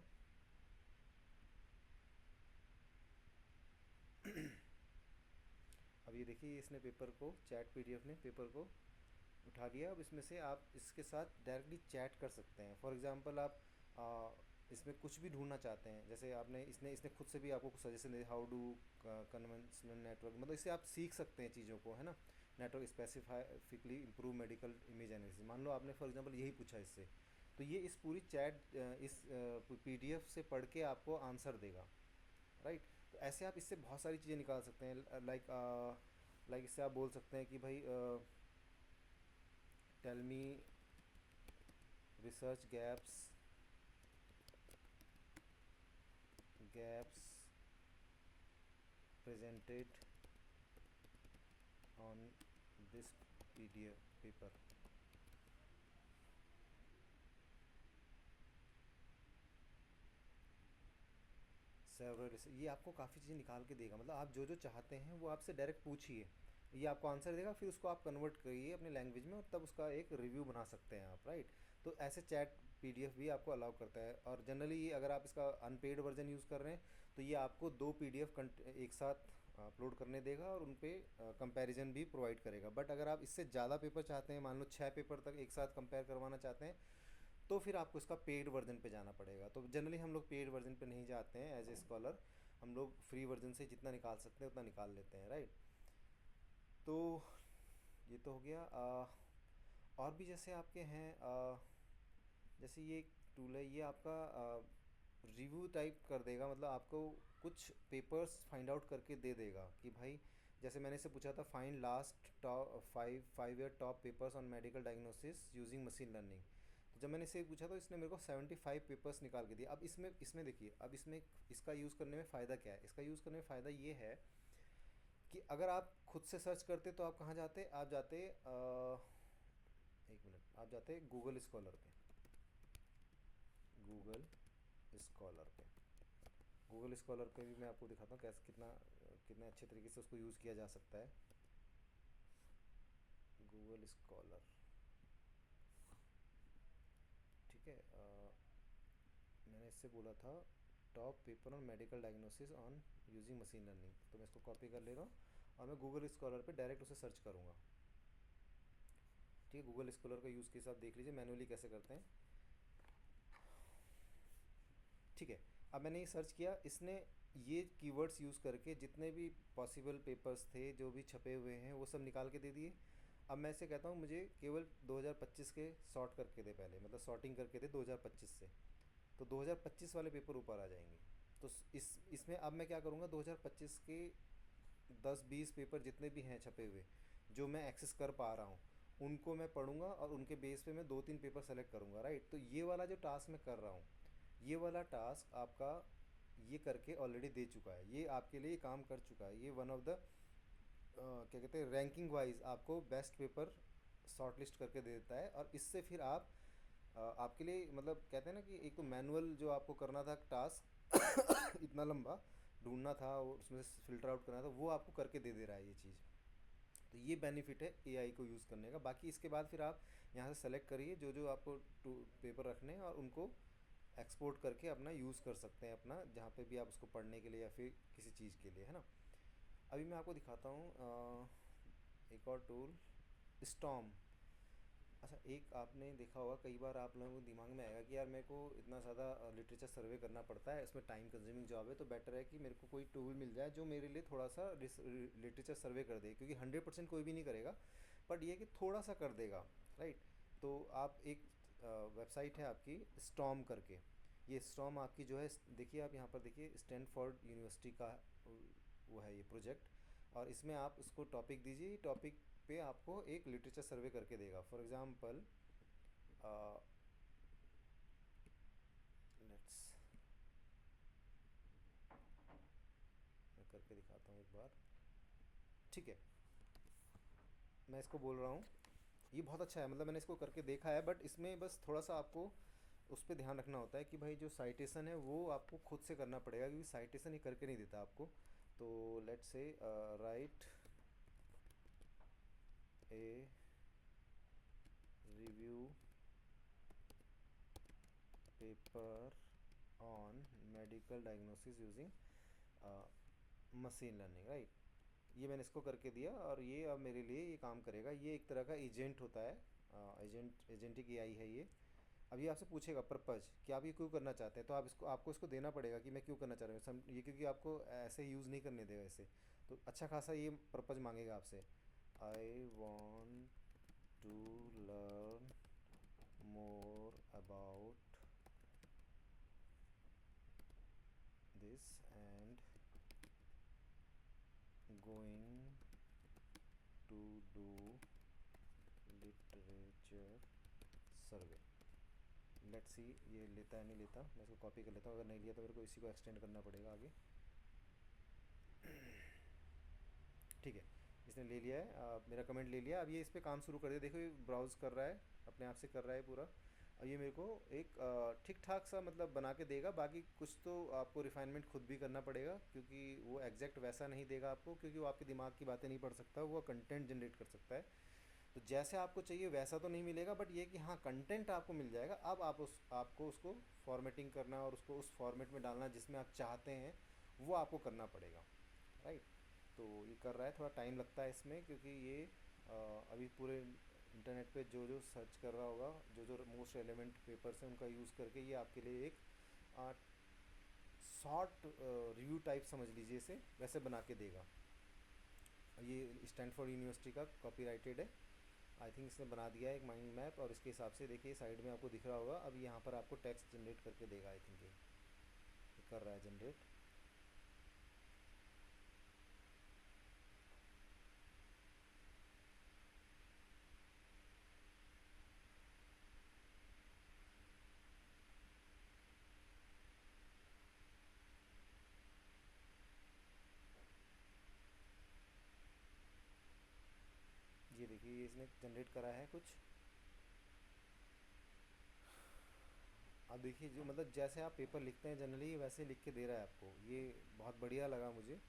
अब ये देखिए इसने पेपर को, चैट पीडीएफ ने पेपर को उठा लिया। अब इसमें से आप इसके साथ डायरेक्टली चैट कर सकते हैं। फॉर एग्जांपल आप इसमें कुछ भी ढूंढना चाहते हैं, जैसे आपने इसने इसने खुद से भी आपको कुछ सजेशन दिया, हाउ डू कन्वेंशनल नेटवर्क, मतलब इससे आप सीख सकते हैं चीज़ों को, है ना। Network specifically improve medical image analysis, मान लो आपने फॉर एग्जांपल यही पूछा इससे, तो ये इस पूरी चैट इस पीडीएफ से पढ़ के आपको आंसर देगा, राइट। तो ऐसे आप इससे बहुत सारी चीज़ें निकाल सकते हैं, लाइक इससे आप बोल सकते हैं कि भाई tell me research gaps presented on this PDF paper। Several, ये आपको काफ़ी चीज़ें निकाल के देगा, मतलब आप जो जो चाहते हैं वो आपसे डायरेक्ट पूछिए, ये आपको आंसर देगा, फिर उसको आप कन्वर्ट करिए अपने लैंग्वेज में और तब उसका एक रिव्यू बना सकते हैं आप, राइट। तो ऐसे चैट पीडीएफ भी आपको अलाउ करता है, और जनरली अगर आप इसका अनपेड वर्जन यूज़ कर रहे हैं तो ये आपको 2 पीडीएफ एक साथ अपलोड करने देगा और उन पे कंपैरिजन भी प्रोवाइड करेगा। बट अगर आप इससे ज़्यादा पेपर चाहते हैं, मान लो 6 पेपर तक एक साथ कंपेयर करवाना चाहते हैं, तो फिर आपको इसका पेड वर्जन पे जाना पड़ेगा। तो जनरली हम लोग पेड वर्जन पे नहीं जाते हैं एज ए स्कॉलर, हम लोग फ्री वर्जन से जितना निकाल सकते हैं उतना निकाल लेते हैं, राइट। तो ये तो हो गया। और भी जैसे आपके हैं, जैसे ये एक टूल है, ये आपका रिव्यू टाइप कर देगा, मतलब आपको कुछ पेपर्स फाइंड आउट करके दे देगा कि भाई, जैसे मैंने इससे पूछा था find last top 5 year top papers on medical diagnosis using machine learning. तो जब मैंने इससे पूछा तो इसने मेरे को 75 पेपर्स निकाल के दिए। अब इसमें इसमें देखिए, अब इसमें इसका यूज़ करने में फ़ायदा क्या है, इसका यूज़ करने में फ़ायदा ये है कि अगर आप खुद से सर्च करते तो आप कहाँ जाते, आप जाते एक मिनट, आप जाते गूगल स्कॉलर पे, गूगल स्कॉलर पे गूगल स्कॉलर पे भी मैं आपको दिखाता हूँ कैसे, कितने अच्छे तरीके से उसको यूज़ किया जा सकता है। गूगल स्कॉलर, ठीक है। मैंने इससे बोला था top paper on medical diagnosis on using machine learning, तो मैं इसको कॉपी कर ले रहा हूँ और मैं गूगल स्कॉलर पे डायरेक्ट उसे सर्च करूँगा, ठीक है। गूगल स्कॉलर का यूज़ केस आप देख लीजिए मैनुअली कैसे करते हैं, ठीक है। अब मैंने ये सर्च किया, इसने ये कीवर्ड्स यूज़ करके जितने भी पॉसिबल पेपर्स थे जो भी छपे हुए हैं वो सब निकाल के दे दिए। अब मैं इसे कहता हूँ मुझे केवल 2025 के सॉर्ट करके दे, पहले मतलब सॉर्टिंग करके दे 2025 से, तो 2025 वाले पेपर ऊपर आ जाएंगे। तो इसमें अब मैं क्या करूँगा, 2025 के 10-20 पेपर जितने भी हैं छपे हुए जो मैं एक्सेस कर पा रहा हूँ उनको मैं पढ़ूंगा और उनके बेस पे मैं 2-3 पेपर सेलेक्ट करूँगा, राइट। तो ये वाला जो टास्क मैं कर रहा हूँ, ये वाला टास्क आपका ये करके ऑलरेडी दे चुका है, ये आपके लिए काम कर चुका है। ये वन ऑफ द क्या कहते हैं, रैंकिंग वाइज आपको बेस्ट पेपर शॉर्ट लिस्ट करके दे देता है। और इससे फिर आप आपके लिए मतलब कहते हैं ना कि एक तो मैनुअल जो आपको करना था टास्क इतना लंबा ढूंढना था और उसमें से फ़िल्टर आउट करना था, वो आपको करके दे दे रहा है ये चीज़। तो ये बेनिफिट है एआई को यूज़ करने का। बाकी इसके बाद फिर आप यहाँ से सेलेक्ट करिए जो जो आपको पेपर रखने हैं और उनको एक्सपोर्ट करके अपना यूज़ कर सकते हैं अपना, जहाँ पे भी आप उसको पढ़ने के लिए या फिर किसी चीज़ के लिए, है ना। अभी मैं आपको दिखाता हूँ एक और टूल, स्टॉम। अच्छा, एक आपने देखा होगा कई बार आप लोगों के दिमाग में आएगा कि यार मेरे को इतना ज़्यादा लिटरेचर सर्वे करना पड़ता है, इसमें टाइम कंज्यूमिंग जॉब है, तो बेटर है कि मेरे को कोई टूल मिल जाए जो मेरे लिए थोड़ा सा लिटरेचर सर्वे कर दे, क्योंकि 100% कोई भी नहीं करेगा, बट ये कि थोड़ा सा कर देगा, राइट। तो आप एक वेबसाइट है आपकी स्टॉम करके, ये स्टॉम आपकी जो है, देखिए आप यहाँ पर देखिए स्टैनफोर्ड यूनिवर्सिटी का वो है ये प्रोजेक्ट, और इसमें आप उसको टॉपिक दीजिए, टॉपिक पे आपको एक लिटरेचर सर्वे करके देगा। फॉर एग्जांपल लेट्स, मैं करके दिखाता हूँ एक बार, ठीक है। मैं इसको बोल रहा हूँ, ये बहुत अच्छा है, मतलब मैंने इसको करके देखा है, बट इसमें बस थोड़ा सा आपको उस पर ध्यान रखना होता है कि भाई जो साइटेशन है वो आपको खुद से करना पड़ेगा, क्योंकि साइटेशन ही करके नहीं देता आपको। तो let's say right a review paper on medical diagnosis using machine learning, right. ये मैंने इसको करके दिया और ये अब मेरे लिए ये काम करेगा। ये एक तरह का एजेंट होता है, एजेंटिक एआई है ये। अब ये आपसे पूछेगा पर्पज़ कि आप ये क्यों करना चाहते हैं, तो आपको इसको देना पड़ेगा कि मैं क्यों करना चाह रहा हूँ ये, क्योंकि आपको ऐसे यूज़ नहीं करने देगा इसे। तो अच्छा खासा ये पर्पज़ मांगेगा आपसे। I want to learn more about this and going to do literature survey. Let's see ये लेता है नहीं लेता, मैं इसको कॉपी कर लेता हूँ, अगर नहीं लिया तो मेरे को इसी को एक्सटेंड करना पड़ेगा आगे। ठीक है, इसने ले लिया है, मेरा कमेंट ले लिया। अब ये इस पर काम शुरू कर दिया, देखो ये ब्राउज़ कर रहा है, अपने आप से कर रहा है पूरा। अब ये मेरे को एक ठीक ठाक सा मतलब बना के देगा, बाकी कुछ तो आपको रिफाइनमेंट खुद भी करना पड़ेगा, क्योंकि वो एग्जैक्ट वैसा नहीं देगा आपको, क्योंकि वो आपके दिमाग की बातें नहीं पढ़ सकता, वो कंटेंट जनरेट कर सकता है। तो जैसे आपको चाहिए वैसा तो नहीं मिलेगा, बट ये कि हाँ कंटेंट आपको मिल जाएगा। अब आपको उसको फॉर्मेटिंग करना और उसको उस फॉर्मेट में डालना जिसमें आप चाहते हैं, वो आपको करना पड़ेगा, राइट। तो ये कर रहा है, थोड़ा टाइम लगता है इसमें, क्योंकि ये अभी पूरे इंटरनेट पे जो जो सर्च कर रहा होगा, जो जो मोस्ट रेलेवेंट पेपर्स हैं उनका यूज़ करके ये आपके लिए एक शॉर्ट रिव्यू टाइप समझ लीजिए इसे, वैसे बना के देगा। ये स्टैनफोर्ड यूनिवर्सिटी का कॉपीराइटेड है, आई थिंक इसने बना दिया है एक माइंड मैप, और इसके हिसाब से देखिए साइड में आपको दिख रहा होगा। अब यहाँ पर आपको टेक्स्ट जनरेट करके देगा, आई थिंक ये कर रहा है जनरेट। ये देखिए ये इसने जनरेट करा है कुछ। अब देखिए जो मतलब जैसे आप पेपर लिखते हैं जनरली वैसे लिख के दे रहा है आपको, ये बहुत बढ़िया लगा मुझे।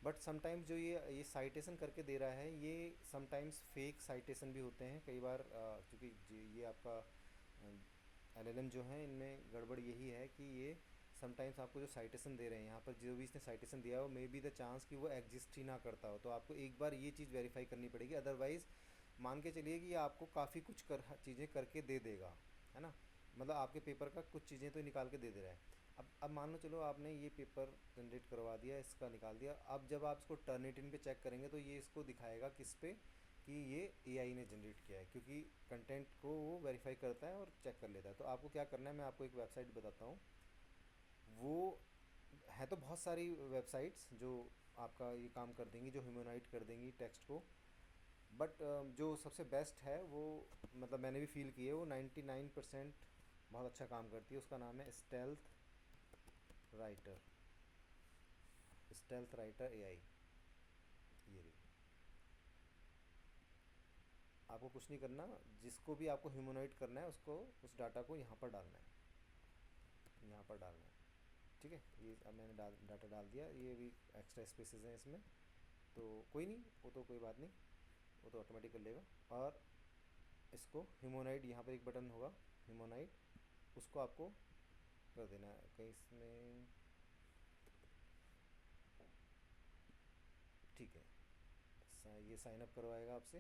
बट समटाइम्स जो ये साइटेशन करके दे रहा है, ये समटाइम्स फेक साइटेशन भी होते हैं कई बार, क्योंकि ये आपका एलएलएम जो है इनमें गड़बड़ यही है कि ये समटाइम्स आपको जो साइटेशन दे रहे हैं यहाँ पर, जो भी इसने साइटेशन दिया हो, मे बी द चांस कि वो एग्जिस्ट ही ना करता हो। तो आपको एक बार ये चीज़ वेरीफाई करनी पड़ेगी, अदरवाइज़ मान के चलिए कि ये आपको काफ़ी कुछ चीज़ें करके दे देगा, है ना। मतलब आपके पेपर का कुछ चीज़ें तो निकाल के दे दे रहा है। अब मान लो चलो आपने ये पेपर जनरेट करवा दिया, इसका निकाल दिया, अब जब आप इसको टर्निटिन पे चेक करेंगे तो ये इसको दिखाएगा किस पे कि ये एआई ने जनरेट किया है, क्योंकि कंटेंट को वो वेरीफाई करता है और चेक कर लेता है। तो आपको क्या करना है, मैं आपको एक वेबसाइट बताता हूँ। वो है तो बहुत सारी वेबसाइट्स जो आपका ये काम कर देंगी, जो ह्यूमनाइट कर देंगी टेक्स्ट को, बट जो सबसे बेस्ट है वो, मतलब मैंने भी फील की है, वो 99% बहुत अच्छा काम करती है। उसका नाम है stealth writer, stealth writer AI. ये रही। आपको कुछ नहीं करना, जिसको भी आपको ह्यूमनॉइड करना है उसको, उस डाटा को यहाँ पर डालना है, यहाँ पर डालना है। ठीक है, ये अब मैंने डाटा डाल दिया, ये भी एक्स्ट्रा स्पेसेस हैं इसमें, तो कोई नहीं, वो तो कोई बात नहीं, वो तो ऑटोमेटिक कर लेगा। और इसको ह्यूमोनाइड, यहाँ पर एक बटन होगा ह्यूमोनाइड, उसको आपको कर देना है कहीं इसमें। ठीक है, ये साइन अप करवाएगा आपसे।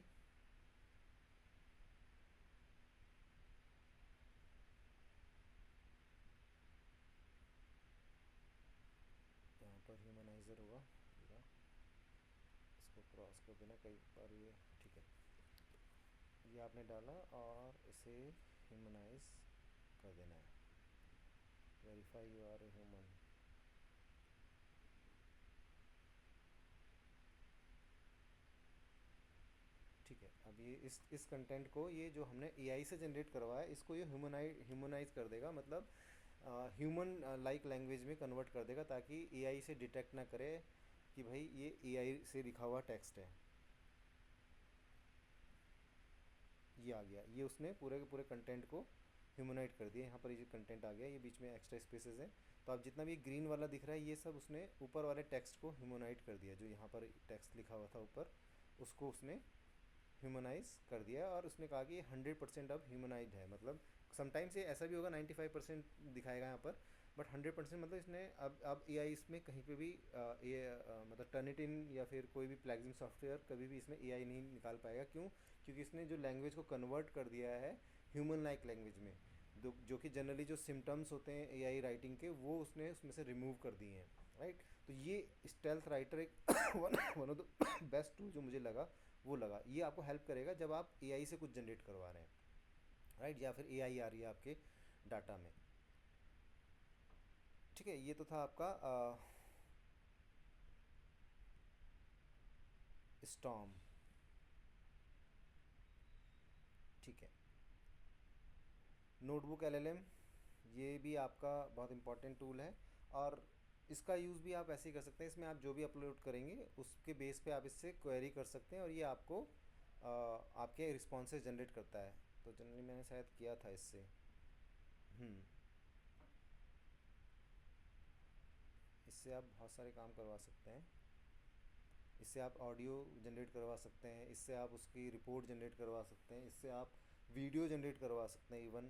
यहाँ पर ह्यूमनाइज़र होगा पूरा, इसको क्रॉस कर देना कई बार ये। ठीक है, ये आपने डाला और इसे ह्यूमनाइज कर देना है, verify you are a human. ठीक है, अब ये इस कंटेंट को, ये जो हमने एआई से जनरेट करवाया है, इसको ये ह्यूमनाइज कर देगा, मतलब ह्यूमन लाइक लैंग्वेज में कन्वर्ट कर देगा, ताकि एआई से डिटेक्ट ना करे कि भाई ये एआई से लिखा हुआ टेक्स्ट है। ये आ गया, ये उसने पूरे के पूरे कंटेंट को ह्यूमनाइट कर दिया। यहाँ पर ये कंटेंट आ गया, ये बीच में एक्स्ट्रा स्पेसेस हैं, तो अब जितना भी ग्रीन वाला दिख रहा है ये सब उसने ऊपर वाले टेक्स्ट को ह्यूमनाइट कर दिया, जो यहाँ पर टेक्स्ट लिखा हुआ था ऊपर, उसको उसने ह्यूमनाइज कर दिया। और उसने कहा कि 100% अब ह्यूमनाइज है, मतलब समटाइम्स ये ऐसा भी होगा 95% दिखाएगा यहाँ पर, बट 100% मतलब इसने अब एआई इसमें कहीं पे भी मतलब टर्निटिन या फिर कोई भी प्लैगिंग सॉफ्टवेयर कभी भी इसमें एआई नहीं निकाल पाएगा। क्यों? क्योंकि इसने जो लैंग्वेज को कन्वर्ट कर दिया है ह्यूमन लाइक लैंग्वेज में, जो कि जनरली जो सिम्टम्स होते हैं एआई राइटिंग के वो उसने उसमें से रिमूव कर दिए हैं, राइट। तो ये स्टेल्थ राइटर एक one of the best tool जो मुझे लगा वो लगा। ये आपको हेल्प करेगा जब आप एआई से कुछ जनरेट करवा रहे हैं, राइट, या फिर एआई आ रही है आपके डाटा में। ठीक है, ये तो था आपका स्टॉर्म। ठीक है, नोटबुक एलएलएम, ये भी आपका बहुत इंपॉर्टेंट टूल है, और इसका यूज़ भी आप ऐसे ही कर सकते हैं। इसमें आप जो भी अपलोड करेंगे उसके बेस पे आप इससे क्वेरी कर सकते हैं, और ये आपको आपके रिस्पॉन्सेज जनरेट करता है। तो जनरली मैंने शायद किया था इससे। इससे आप बहुत सारे काम करवा सकते हैं। इससे आप ऑडियो जनरेट करवा सकते हैं, इससे आप उसकी रिपोर्ट जनरेट करवा सकते हैं, इससे आप वीडियो जनरेट करवा सकते हैं। इवन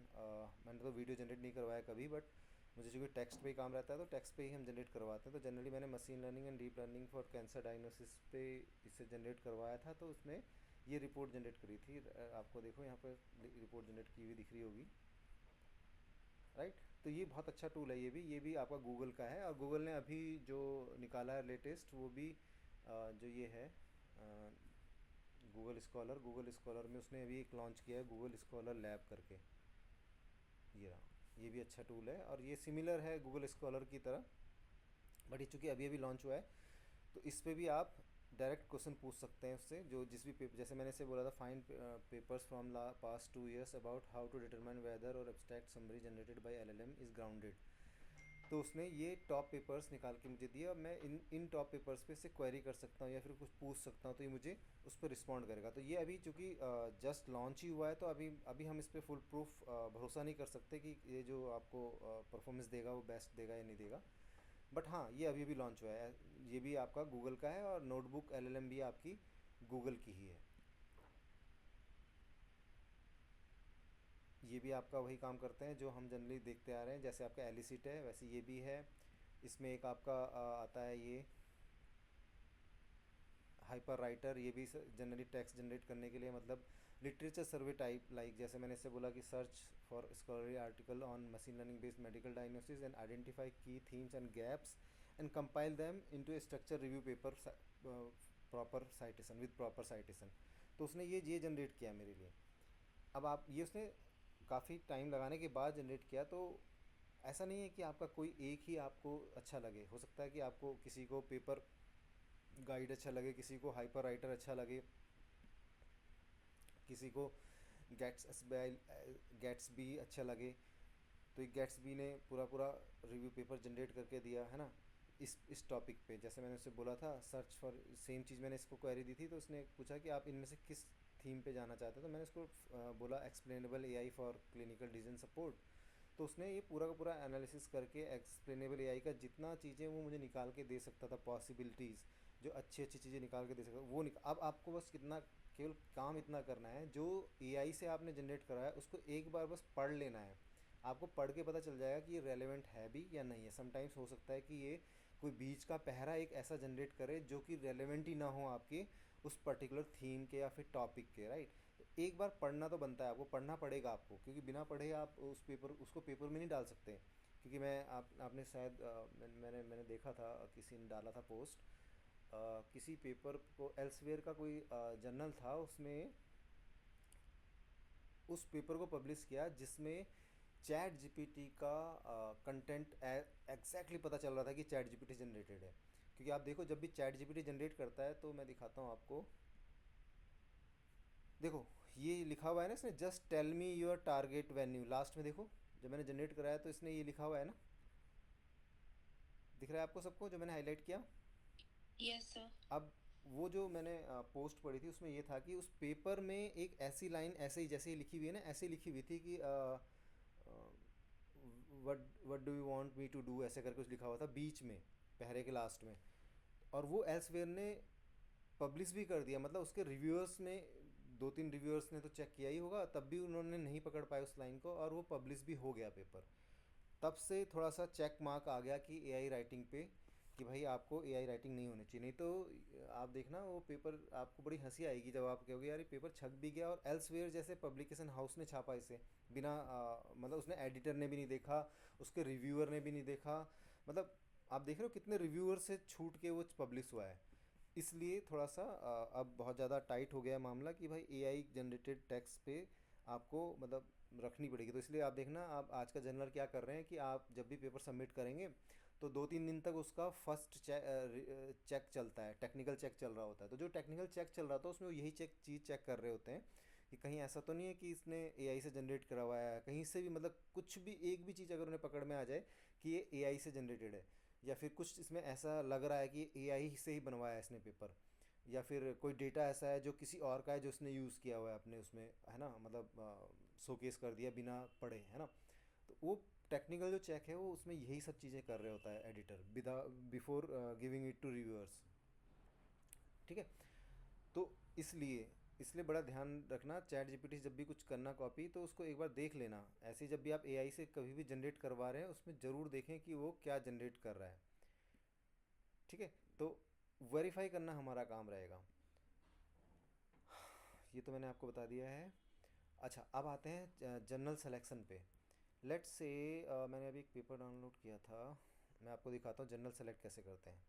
मैंने तो वीडियो जनरेट नहीं करवाया कभी, बट मुझे चूँकि टेक्स्ट पे ही काम रहता है तो टेक्स्ट पे ही हम जनरेट करवाते हैं। तो जनरली मैंने machine learning and deep learning for cancer diagnosis पे इससे जनरेट करवाया था, तो उसने ये रिपोर्ट जनरेट करी थी। आपको देखो यहाँ पर रिपोर्ट जनरेट की हुई दिख रही होगी, राइट। तो ये बहुत अच्छा टूल है। ये भी आपका गूगल का है, और गूगल ने अभी जो निकाला है लेटेस्ट वो भी जो ये है गूगल स्कॉलर में उसने अभी एक लॉन्च किया है, गूगल स्कॉलर लैब करके। ये रहा, ये भी अच्छा टूल है, और ये सिमिलर है गूगल स्कॉलर की तरह, बट ये चूँकि अभी अभी लॉन्च हुआ है तो इस पे भी आप डायरेक्ट क्वेश्चन पूछ सकते हैं उससे। जो जिस भी पेपर, जैसे मैंने से बोला था, find papers from the past 2 years about how to determine whether और abstract summary generated by LLM is grounded. तो उसने ये टॉप पेपर्स निकाल के मुझे दिए, और मैं इन टॉप पेपर्स पे से क्वेरी कर सकता हूँ या फिर कुछ पूछ सकता हूँ, तो ये मुझे उस पर रिस्पॉन्ड करेगा। तो ये अभी चूँकि जस्ट लॉन्च ही हुआ है, तो अभी अभी हम इस पर फुल प्रूफ भरोसा नहीं कर सकते कि ये जो आपको परफॉर्मेंस देगा वो बेस्ट देगा या नहीं देगा। बट हाँ, ये अभी अभी लॉन्च हुआ है। ये भी आपका गूगल का है, और नोटबुक एलएलएम भी आपकी गूगल की ही है। ये भी आपका वही काम करते हैं जो हम जनरली देखते आ रहे हैं। जैसे आपका एलिसिट है वैसे ये भी है। इसमें एक आपका आता है ये हाइपर राइटर, ये भी जनरली टेक्स्ट जनरेट करने के लिए, मतलब लिटरेचर सर्वे टाइप, लाइक जैसे मैंने इससे बोला कि search for scholarly article on machine learning based medical diagnosis and identify key themes and gaps and compile them into a structure review paper proper citation with proper citation. तो उसने ये generate किया मेरे लिए। अब आप ये उसने काफ़ी टाइम लगाने के बाद जनरेट किया, तो ऐसा नहीं है कि आपका कोई एक ही आपको अच्छा लगे। हो सकता है कि आपको किसी को पेपर गाइड अच्छा लगे, किसी को हाइपर राइटर अच्छा लगे, किसी को गेट्स भी अच्छा लगे। तो ये गेट्स बी ने पूरा पूरा रिव्यू पेपर जनरेट करके दिया है ना इस टॉपिक पे। जैसे मैंने उससे बोला था सर्च फॉर, सेम चीज़ मैंने इसको क्वेरी दी थी, तो उसने पूछा कि आप इनमें से किस थीम पे जाना चाहते हैं। तो मैंने उसको बोला explainable AI for clinical decision support. तो उसने ये पूरा का पूरा एनालिसिस करके एक्सप्लेनेबल एआई का जितना चीज़ें वो मुझे निकाल के दे सकता था, पॉसिबिलिटीज़ जो अच्छी अच्छी चीज़ें निकाल के दे सकता वो अब आपको बस कितना केवल काम इतना करना है, जो एआई से आपने जनरेट कराया उसको एक बार बस पढ़ लेना है। आपको पढ़ के पता चल जाएगा कि ये रेलेवेंट है भी या नहीं है। समटाइम्स हो सकता है कि ये कोई बीच का पहरा एक ऐसा जनरेट करे जो कि रेलेवेंट ही ना हो आपके उस पर्टिकुलर थीम के या फिर टॉपिक के, राइट। तो एक बार पढ़ना तो बनता है, आपको पढ़ना पड़ेगा आपको, क्योंकि बिना पढ़े आप उसको पेपर में नहीं डाल सकते। क्योंकि आपने शायद मैंने देखा था किसी ने डाला था पोस्ट, किसी पेपर को एल्सवेयर का कोई जर्नल था, उसने उस पेपर को पब्लिश किया जिसमें चैट जीपीटी का कंटेंट एग्जैक्टली पता चल रहा था कि चैट जीपीटी जनरेटेड है। क्योंकि आप देखो जब भी चैट जीपीटी जनरेट करता है, तो मैं दिखाता हूँ आपको, देखो ये लिखा हुआ है ना इसने, just tell me your target venue. Last में देखो जब मैंने जनरेट कराया तो इसने ये लिखा हुआ है ना, दिख रहा है आपको सबको जो मैंने हाईलाइट किया। Yes, sir. अब वो जो मैंने पोस्ट पढ़ी थी उसमें ये था कि उस पेपर में एक ऐसी लाइन ऐसे ही जैसे ही लिखी हुई है ना, ऐसे ही लिखी हुई थी कि what do you want me to do, ऐसे करके कुछ लिखा हुआ था बीच में पहरे के लास्ट में। और वो एल्सवेयर ने पब्लिश भी कर दिया, मतलब उसके रिव्यूअर्स ने, 2-3 रिव्यूअर्स ने तो चेक किया ही होगा, तब भी उन्होंने नहीं पकड़ पाए उस लाइन को, और वो पब्लिश भी हो गया पेपर। तब से थोड़ा सा चेक मार्क आ गया कि एआई राइटिंग पे कि भाई आपको एआई राइटिंग नहीं होनी चाहिए, नहीं तो आप देखना वो पेपर आपको बड़ी हंसी आएगी जब आप कहोगे यार ये पेपर छप भी गया और एल्सवेयर जैसे पब्लिकेशन हाउस ने छापा इसे बिना मतलब उसने एडिटर ने भी नहीं देखा, उसके रिव्यूअर ने भी नहीं देखा, मतलब आप देख रहे हो कितने रिव्यूअर से छूट के वो पब्लिश हुआ है। इसलिए थोड़ा सा अब बहुत ज़्यादा टाइट हो गया है मामला कि भाई एआई जनरेटेड टेक्स्ट पे आपको मतलब रखनी पड़ेगी। तो इसलिए आप देखना आप आज का जनरल क्या कर रहे हैं कि आप जब भी पेपर सबमिट करेंगे तो 2-3 दिन तक उसका फर्स्ट चेक चलता है, टेक्निकल चेक चल रहा होता है। तो जो टेक्निकल चेक चल रहा था उसमें वो यही चीज़ चेक कर रहे होते हैं कि कहीं ऐसा तो नहीं है कि इसने एआई से जनरेट करा हुआ है, कहीं से भी मतलब कुछ भी एक भी चीज़ अगर उन्हें पकड़ में आ जाए कि ये एआई से जनरेटेड है, या फिर कुछ इसमें ऐसा लग रहा है कि एआई से ही बनवाया है इसने पेपर, या फिर कोई डेटा ऐसा है जो किसी और का है जो उसने यूज़ किया हुआ है अपने उसमें, है ना, मतलब शोकेस कर दिया बिना पढ़े, है ना। तो वो टेक्निकल जो चेक है वो उसमें यही सब चीज़ें कर रहे होता है editor with a before giving it to reviewers. ठीक है। तो इसलिए इसलिए बड़ा ध्यान रखना, चैट जीपीटी से जब भी कुछ करना कॉपी तो उसको एक बार देख लेना। ऐसे जब भी आप एआई से कभी भी जनरेट करवा रहे हैं उसमें ज़रूर देखें कि वो क्या जनरेट कर रहा है। ठीक है। तो वेरीफाई करना हमारा काम रहेगा। ये तो मैंने आपको बता दिया है। अच्छा, अब आते हैं जनरल सिलेक्शन पे। लेट्स से मैंने अभी एक पेपर डाउनलोड किया था, मैं आपको दिखाता हूँ जनरल सेलेक्ट कैसे करते हैं।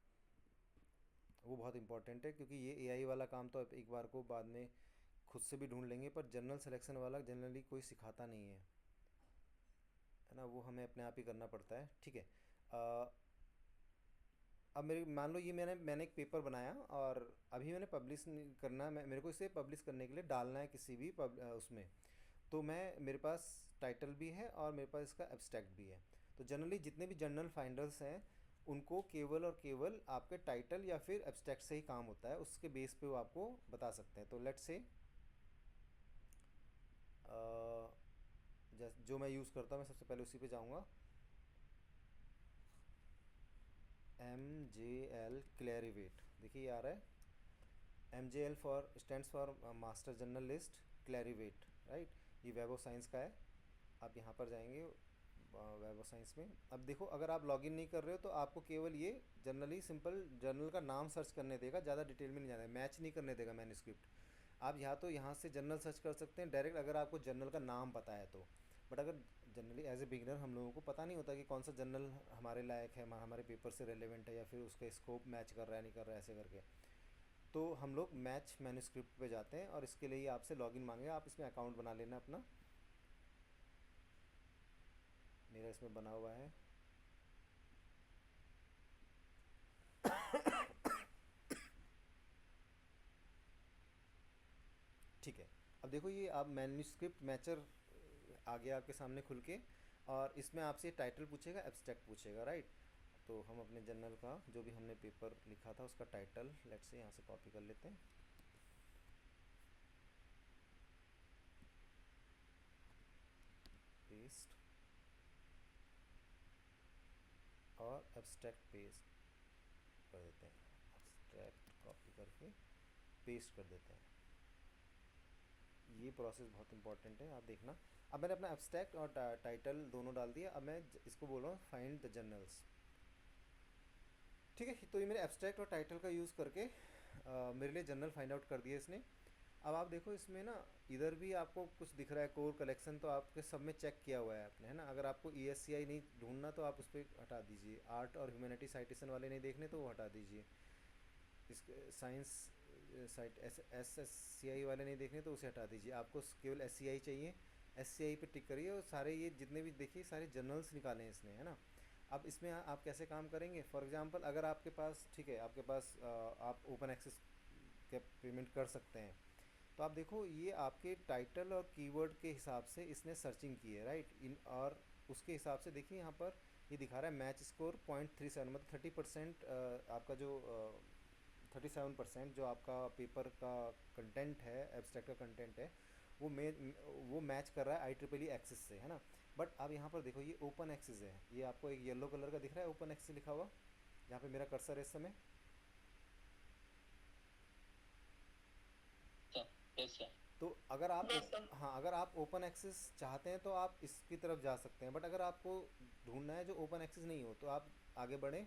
वो बहुत इंपॉर्टेंट है क्योंकि ये एआई वाला काम तो आप एक बार को बाद में खुद से भी ढूंढ लेंगे, पर जनरल सिलेक्शन वाला जनरली कोई सिखाता नहीं है ना, वो हमें अपने आप ही करना पड़ता है। ठीक है। अ, अब मेरे मान लो ये मैंने एक पेपर बनाया और अभी मैंने पब्लिश करना, मेरे को इसे पब्लिश करने के लिए डालना है किसी भी उसमें। तो मैं मेरे पास टाइटल भी है और मेरे पास इसका एब्स्ट्रैक्ट भी है। तो जनरली जितने भी जर्नल फाइंडर्स हैं उनको केवल और केवल आपके टाइटल या फिर एब्स्ट्रैक्ट से ही काम होता है, उसके बेस पे वो आपको बता सकते हैं। तो लेट्स से जो मैं यूज़ करता हूँ मैं सबसे पहले उसी पे जाऊँगा। MJL क्लैरिवेट, देखिए ये आ रहा है। MJL for stands for master journal list Clarivate, right. ये वेब ऑफ साइंस का है। आप यहाँ पर जाएंगे वेब ऑफ साइंस में। अब देखो अगर आप लॉगिन नहीं कर रहे हो तो आपको केवल ये जनरली सिंपल जर्नल का नाम सर्च करने देगा, ज़्यादा डिटेल में नहीं जाना है, मैच नहीं करने देगा मैन्यूस्क्रिप्ट। आप यहाँ तो यहाँ से जर्नल सर्च कर सकते हैं डायरेक्ट अगर आपको जर्नल का नाम पता है तो। बट अगर जनरली एज ए बिगिनर हम लोगों को पता नहीं होता कि कौन सा जर्नल हमारे लायक है, हमारे पेपर से रेलेवेंट है, या फिर उसका स्कोप मैच कर रहा है नहीं कर रहा है ऐसे करके, तो हम लोग मैच मैन्यूस्क्रिप्ट पे जाते हैं और इसके लिए आपसे लॉगिन मांगेगा। आप इसमें अकाउंट बना लेना अपना, मेरा इसमें बना हुआ है। ठीक है। अब देखो ये आप मैन्यूस्क्रिप्ट मैचर आ गया आपके सामने खुल के, और इसमें आपसे टाइटल पूछेगा, एब्स्ट्रैक्ट पूछेगा, राइट। तो हम अपने जर्नल का जो भी हमने पेपर लिखा था उसका टाइटल लेट्स से यहाँ से कॉपी कर लेते हैं, पेस्ट, और एब्स्ट्रैक्ट पेस्ट कर देते हैं, एब्स्ट्रैक्ट कॉपी करके पेस्ट कर देते हैं। ये प्रोसेस बहुत इंपॉर्टेंट है, आप देखना। अब मैंने अपना एब्स्ट्रैक्ट और टाइटल दोनों डाल दिया। अब मैं इसको बोल रहा हूँ फाइंड द जर्नल्स। ठीक है। तो ये मेरे एब्स्ट्रैक्ट और टाइटल का यूज़ करके मेरे लिए जर्नल फाइंड आउट कर दिया इसने। अब आप देखो इसमें ना इधर भी आपको कुछ दिख रहा है कोर कलेक्शन, तो आपके सब में चेक किया हुआ है आपने, है ना। अगर आपको ESCI नहीं ढूंढना तो आप उस पर हटा दीजिए, आर्ट और ह्यूमैनिटी साइटेशन वाले नहीं देखने तो वो हटा दीजिए, इस साइंस साइट SSCI वाले नहीं देखने तो उसे हटा दीजिए, आपको केवल SCI चाहिए। SCI पे टिक करिए और सारे ये जितने भी देखिए सारे जर्नल्स निकाले हैं इसने, है ना। अब इसमें आप कैसे काम करेंगे, फॉर एग्जांपल अगर आपके पास, ठीक है, आपके पास आप ओपन एक्सेस के पेमेंट कर सकते हैं, तो आप देखो ये आपके टाइटल और कीवर्ड के हिसाब से इसने सर्चिंग की है, राइट। इन और उसके हिसाब से देखिए यहाँ पर ये दिखा रहा है मैच स्कोर 0.37, मतलब 30% आपका जो 37% जो आपका पेपर का कंटेंट है, एब्स्ट्रैक्ट का कंटेंट है, वो वो मैच कर रहा है IEEE एक्सेस से, है ना। बट अब यहाँ पर देखो ये ओपन एक्सेस है, ये आपको एक येलो कलर का दिख रहा है ओपन एक्सेस लिखा हुआ, जहाँ पे मेरा कर्सर है इस समय। Yes sir. तो अगर आप Yes, sir. हाँ, अगर आप ओपन एक्सेस चाहते हैं तो आप इसकी तरफ जा सकते हैं, बट अगर आपको ढूंढना है जो ओपन एक्सेस नहीं हो तो आप आगे बढ़ें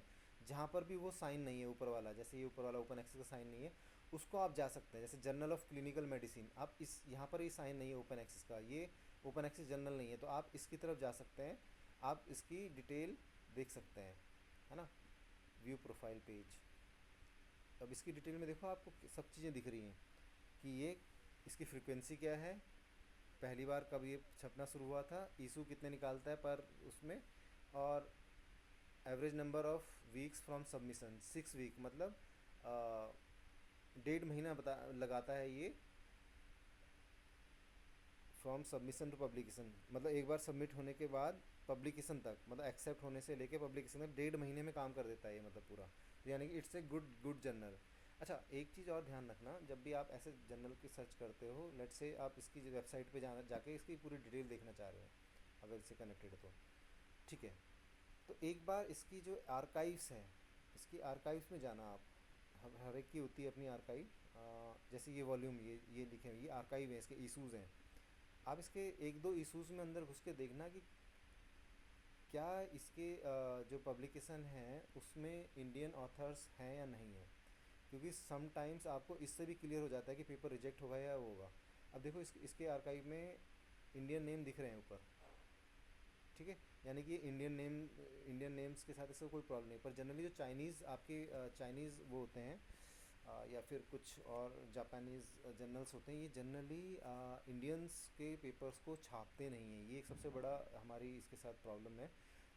जहाँ पर भी वो साइन नहीं है ऊपर वाला, जैसे ये ऊपर वाला ओपन एक्सेस का साइन नहीं है, उसको आप जा सकते हैं। जैसे जर्नल ऑफ क्लिनिकल मेडिसिन, आप इस यहाँ पर ये साइन नहीं है ओपन एक्सेस का, ये ओपन एक्सेस जर्नल नहीं है, तो आप इसकी तरफ जा सकते हैं, आप इसकी डिटेल देख सकते हैं, है ना। व्यू प्रोफाइल पेज, अब इसकी डिटेल में देखो आपको सब चीज़ें दिख रही हैं कि ये इसकी फ्रीक्वेंसी क्या है, पहली बार कब ये छपना शुरू हुआ था, इशू कितने निकालता है पर उसमें, और average number of weeks from submission 6 week, मतलब 1.5 महीना बता लगाता है ये फ्रॉम सबमिशन टू पब्लिकेशन, मतलब एक बार सबमिट होने के बाद पब्लिकेशन तक, मतलब एक्सेप्ट होने से लेके पब्लिकेशन तक 1.5 महीने में काम कर देता है ये, मतलब पूरा। तो यानी कि it's a good good journal. अच्छा, एक चीज़ और ध्यान रखना, जब भी आप ऐसे जर्नल की सर्च करते हो, लेट से आप इसकी वेबसाइट पे जाना जाके इसकी पूरी डिटेल देखना चाह रहे हो, अगर इससे कनेक्टेड हो तो ठीक है, तो एक बार इसकी जो आर्काइव्स है, इसकी आर्काइव्स में जाना आप, हर एक की होती है अपनी आर्काइव, जैसे ये वॉल्यूम, ये लिखे हैं, ये आर्काइव है, इसके इशूज़ हैं। आप इसके एक दो इशूज़ में अंदर घुस के देखना कि क्या इसके जो पब्लिकेशन हैं उसमें इंडियन ऑथर्स हैं या नहीं है, क्योंकि समटाइम्स आपको इससे भी क्लियर हो जाता है कि पेपर रिजेक्ट होगा या वो होगा। अब देखो इसके आर्काइव में इंडियन नेम दिख रहे हैं ऊपर, ठीक है, यानी कि इंडियन नेम्स के साथ इसका कोई प्रॉब्लम नहीं, पर जनरली जो चाइनीज़ आपके चाइनीज़ वो होते हैं, या फिर कुछ और जापानीज़ जर्नल्स होते हैं, ये जनरली इंडियंस के पेपर्स को छापते नहीं हैं, ये एक सबसे बड़ा हमारी इसके साथ प्रॉब्लम है।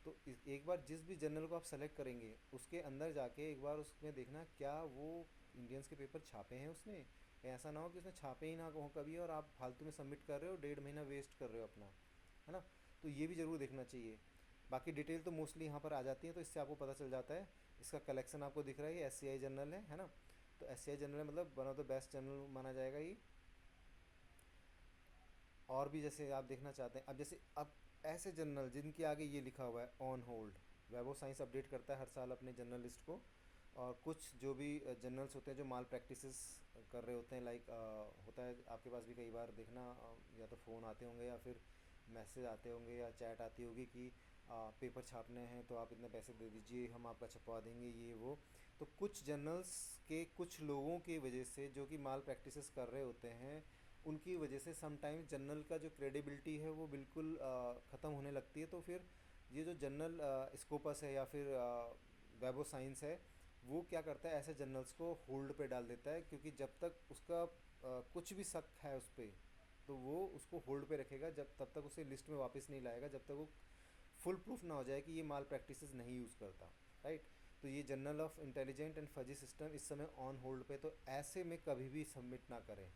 तो एक बार जिस भी जर्नल को आप सेलेक्ट करेंगे उसके अंदर जाके एक बार उसमें देखना क्या वो इंडियंस के पेपर छापे हैं उसने, कहीं ऐसा ना हो कि उसने छापे ही ना हो कभी और आप फालतू में सबमिट कर रहे हो, 1.5 महीना वेस्ट कर रहे हो अपना, है ना। तो ये भी ज़रूर देखना चाहिए। बाकी डिटेल तो मोस्टली यहाँ पर आ जाती है, तो इससे आपको पता चल जाता है। इसका कलेक्शन आपको दिख रहा है, ये SCI जर्नल है ना। तो SCI जर्नल मतलब one of the best journal माना जाएगा ये। और भी जैसे आप देखना चाहते हैं, अब जैसे अब ऐसे जर्नल जिनके आगे ये लिखा हुआ है on hold, web of science update करता है हर साल अपने जर्नल लिस्ट को, और कुछ जो भी जर्नल्स होते हैं जो माल प्रैक्टिसेस कर रहे होते हैं, लाइक होता है आपके पास भी कई बार देखना, या तो फ़ोन आते होंगे या फिर मैसेज आते होंगे या चैट आती होगी कि पेपर छापने हैं तो आप इतने पैसे दे दीजिए, हम आपका छपवा देंगे ये वो। तो कुछ जर्नल्स के कुछ लोगों की वजह से जो कि माल प्रैक्टिसेस कर रहे होते हैं, उनकी वजह से समटाइम्स जर्नल का जो क्रेडिबिलिटी है वो बिल्कुल ख़त्म होने लगती है। तो फिर ये जो जर्नल स्कोपस है या फिर वेब ऑफ साइंस है, वो क्या करता है, ऐसे जर्नल्स को होल्ड पे डाल देता है, क्योंकि जब तक उसका कुछ भी शक है उस पर, तो वो उसको होल्ड पे रखेगा, जब तब तक उसे लिस्ट में वापस नहीं लाएगा जब तक वो फुल प्रूफ ना हो जाए कि ये माल प्रैक्टिसेस नहीं यूज़ करता, राइट। तो ये journal of intelligent and fuzzy system इस समय ऑन होल्ड पे, तो ऐसे में कभी भी सबमिट ना करें,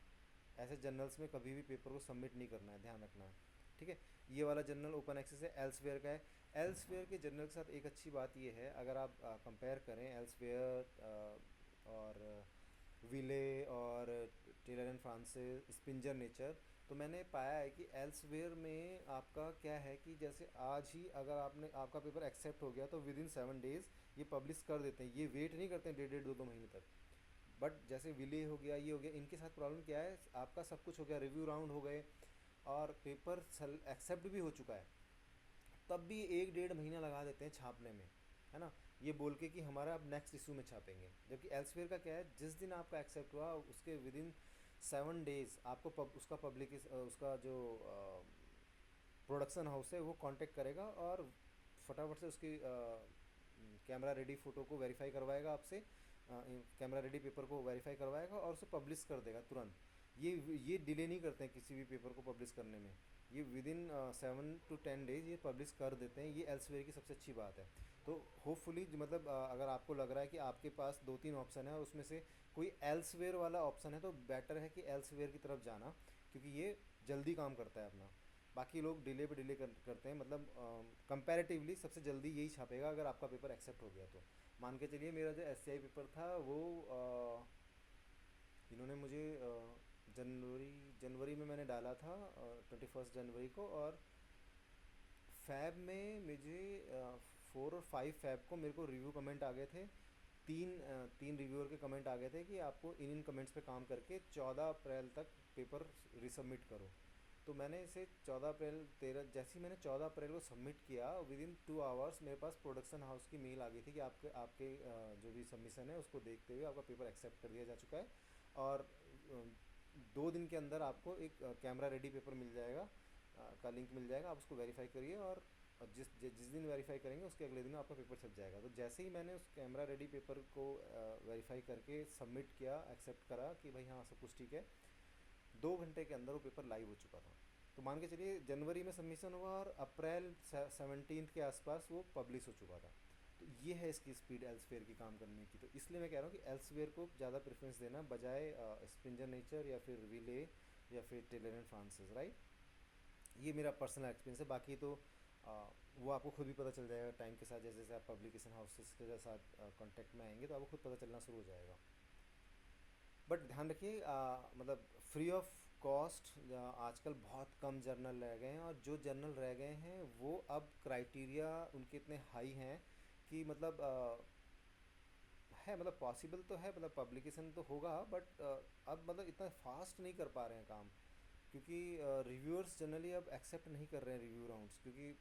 ऐसे जर्नल्स में कभी भी पेपर को सबमिट नहीं करना है, ध्यान रखना है, ठीक है। ये वाला जर्नल ओपन एक्सेस है, एल्सवेयर का है। एल्सवेयर के जर्नल के साथ एक अच्छी बात ये है, अगर आप कंपेयर करें एल्सवेयर और विले और टेलर एंड फ्रांसिस, स्पिंजर नेचर, तो मैंने पाया है कि एल्सवेयर में आपका क्या है कि जैसे आज ही अगर आपका पेपर एक्सेप्ट हो गया तो विद इन 7 डेज़ ये पब्लिश कर देते हैं, ये वेट नहीं करते हैं 1.5 2 महीने तक। बट जैसे विले हो गया, ये हो गया, इनके साथ प्रॉब्लम क्या है, आपका सब कुछ हो गया, रिव्यू राउंड हो गए और पेपर एक्सेप्ट भी हो चुका है, तब भी 1 1.5 महीना लगा देते हैं छापने में, है ना, ये बोल के कि हमारा अब नेक्स्ट इशू में छापेंगे। जबकि एल्सवेयर का क्या है, जिस दिन आपका एक्सेप्ट हुआ उसके विद इन 7 डेज़ आपको उसका पब्लिक उसका जो प्रोडक्शन हाउस है वो कांटेक्ट करेगा और फटाफट से उसकी कैमरा रेडी फ़ोटो को वेरीफाई करवाएगा आपसे, कैमरा रेडी पेपर को वेरीफाई करवाएगा और उसे पब्लिश कर देगा तुरंत। ये डिले नहीं करते हैं किसी भी पेपर को पब्लिश करने में, ये विद इन 7 to 10 डेज ये पब्लिश कर देते हैं, ये एल्सवेयर की सबसे अच्छी बात है। तो होपफुली मतलब अगर आपको लग रहा है कि आपके पास 2 3 ऑप्शन है और उसमें से कोई एल्सवेयर वाला ऑप्शन है, तो बेटर है कि एल्सवेयर की तरफ जाना, क्योंकि ये जल्दी काम करता है अपना। बाकी लोग डिले पे डिले करते हैं, मतलब कंपैरेटिवली सबसे जल्दी यही छापेगा अगर आपका पेपर एक्सेप्ट हो गया तो। मान के चलिए मेरा जो SCI पेपर था वो इन्होंने मुझे जनवरी जनवरी में मैंने डाला था, 21 जनवरी को, और फैब में मुझे 4 और 5 फैब को मेरे को रिव्यू कमेंट आ गए थे, तीन रिव्यूअर के कमेंट आ गए थे कि आपको इन कमेंट्स पे काम करके 14 अप्रैल तक पेपर रिसबमिट करो। तो मैंने इसे 14 अप्रैल जैसे ही मैंने 14 अप्रैल को सबमिट किया, विद इन 2 आवर्स मेरे पास प्रोडक्शन हाउस की मेल आ गई थी कि आपके आपके जो भी सबमिशन है उसको देखते हुए आपका पेपर एक्सेप्ट कर दिया जा चुका है, और 2 दिन के अंदर आपको एक कैमरा रेडी पेपर मिल जाएगा, का लिंक मिल जाएगा, आप उसको वेरीफाई करिए, और जिस दिन वेरीफाई करेंगे उसके अगले दिन आपका पेपर छप जाएगा। तो जैसे ही मैंने उस कैमरा रेडी पेपर को वेरीफाई करके सबमिट किया, एक्सेप्ट करा कि भाई हाँ सब कुछ ठीक है, 2 घंटे के अंदर वो पेपर लाइव हो चुका था। तो मान के चलिए जनवरी में सबमिशन हुआ और अप्रैल 17 के आसपास वो पब्लिश हो चुका था। तो ये है इसकी स्पीड एल्सवेयर की काम करने की। तो इसलिए मैं कह रहा हूँ कि एल्सवेयर को ज़्यादा प्रेफरेंस देना बजाय स्प्रिंगर नेचर या फिर रिले या फिर टेलर एंड फ्रांसिस, राइट। ये मेरा पर्सनल एक्सपीरियंस है। बाकी तो वो आपको खुद भी पता चल जाएगा टाइम के साथ, जैसे जैसे आप पब्लिकेशन हाउसेस के साथ कांटेक्ट में आएंगे तो आपको खुद पता चलना शुरू हो जाएगा। बट ध्यान रखिए, मतलब फ्री ऑफ कॉस्ट आजकल बहुत कम जर्नल रह गए हैं, और जो जर्नल रह गए हैं वो अब क्राइटेरिया उनके इतने हाई हैं कि मतलब है, मतलब पॉसिबल तो है, मतलब पब्लिकेशन तो होगा, बट अब मतलब इतना फास्ट नहीं कर पा रहे हैं काम, क्योंकि रिव्यूअर्स जनरली अब एक्सेप्ट नहीं कर रहे हैं रिव्यू राउंड्स, क्योंकि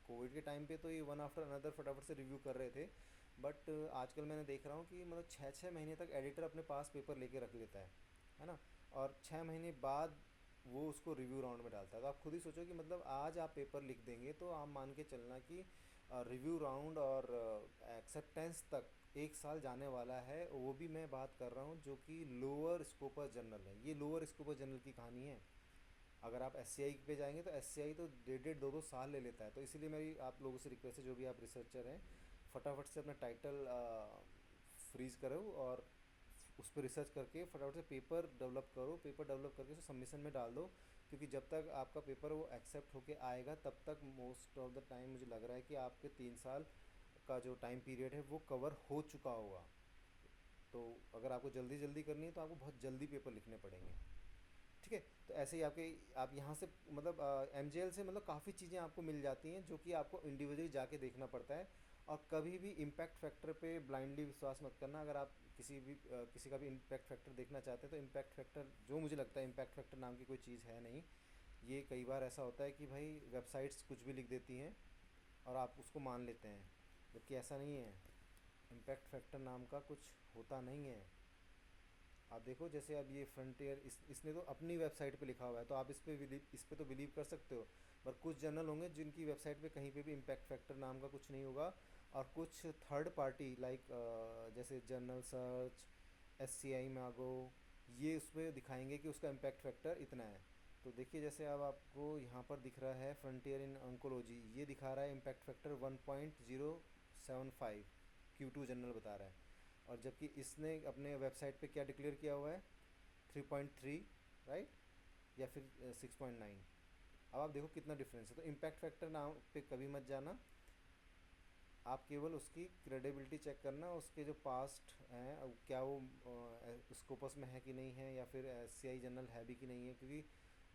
कोविड के टाइम पे तो ये वन आफ्टर अनदर फटाफट से रिव्यू कर रहे थे। बट आजकल मैंने देख रहा हूँ कि मतलब 6-6 महीने तक एडिटर अपने पास पेपर लेके रख लेता है ना, और 6 महीने बाद वो उसको रिव्यू राउंड में डालता है। तो आप खुद ही सोचो कि मतलब आज आप पेपर लिख देंगे तो आप मान के चलना कि रिव्यू राउंड और एक्सेप्टेंस तक 1 साल जाने वाला है। वो भी मैं बात कर रहा हूँ जो कि लोअर स्कोपर जर्नल है, ये लोअर स्कोपर जर्नल की कहानी है। अगर आप एस पे जाएंगे तो एस तो 1.5-2 साल ले लेता है। तो इसीलिए मेरी आप लोगों से रिक्वेस्ट है, जो भी आप रिसर्चर हैं, फटाफट से अपना टाइटल फ्रीज करो और उस पर रिसर्च करके फटाफट से पेपर डेवलप करो, पेपर डेवलप करके उसे सबमिशन में डाल दो, क्योंकि जब तक आपका पेपर वो एक्सेप्ट होके आएगा तब तक मोस्ट ऑफ द टाइम मुझे लग रहा है कि आपके 3 साल का जो टाइम पीरियड है वो कवर हो चुका होगा। तो अगर आपको जल्दी जल्दी करनी है तो आपको बहुत जल्दी पेपर लिखने पड़ेंगे, ठीक है। तो ऐसे ही आप यहाँ से मतलब एम से मतलब काफ़ी चीज़ें आपको मिल जाती हैं जो कि आपको इंडिविजुअली जाके देखना पड़ता है। और कभी भी इम्पैक्ट फैक्टर पे ब्लाइंडली विश्वास मत करना। अगर आप किसी का भी इम्पैक्ट फैक्टर देखना चाहते हैं तो इम्पैक्ट फैक्टर, जो मुझे लगता है इम्पैक्ट फैक्टर नाम की कोई चीज़ है नहीं। ये कई बार ऐसा होता है कि भाई वेबसाइट्स कुछ भी लिख देती हैं और आप उसको मान लेते हैं, जबकि ऐसा नहीं है। इम्पैक्ट फैक्टर नाम का कुछ होता नहीं है। आप देखो, जैसे अब ये फ्रंटियर इसने तो अपनी वेबसाइट पे लिखा हुआ है, तो आप इस पे तो बिलीव कर सकते हो। पर कुछ जर्नल होंगे जिनकी वेबसाइट पे कहीं पे भी इम्पैक्ट फैक्टर नाम का कुछ नहीं होगा, और कुछ थर्ड पार्टी लाइक जैसे जर्नल सर्च, एस सी आई मागो, ये उसमें दिखाएंगे कि उसका इम्पैक्ट फैक्टर इतना है। तो देखिए, जैसे अब आपको यहाँ पर दिख रहा है फ्रंटियर इन ऑन्कोलॉजी, ये दिखा रहा है इम्पैक्ट फैक्टर 1.075, Q2 जर्नल बता रहा है। और जबकि इसने अपने वेबसाइट पे क्या डिक्लेयर किया हुआ है, 3.3, राइट, या फिर 6.9। अब आप देखो कितना डिफरेंस है। तो इम्पैक्ट फैक्टर नाम पे कभी मत जाना, आप केवल उसकी क्रेडिबिलिटी चेक करना, उसके जो पास्ट हैं क्या वो स्कोपस में है कि नहीं है, या फिर एस सी आई जनरल है भी कि नहीं है, क्योंकि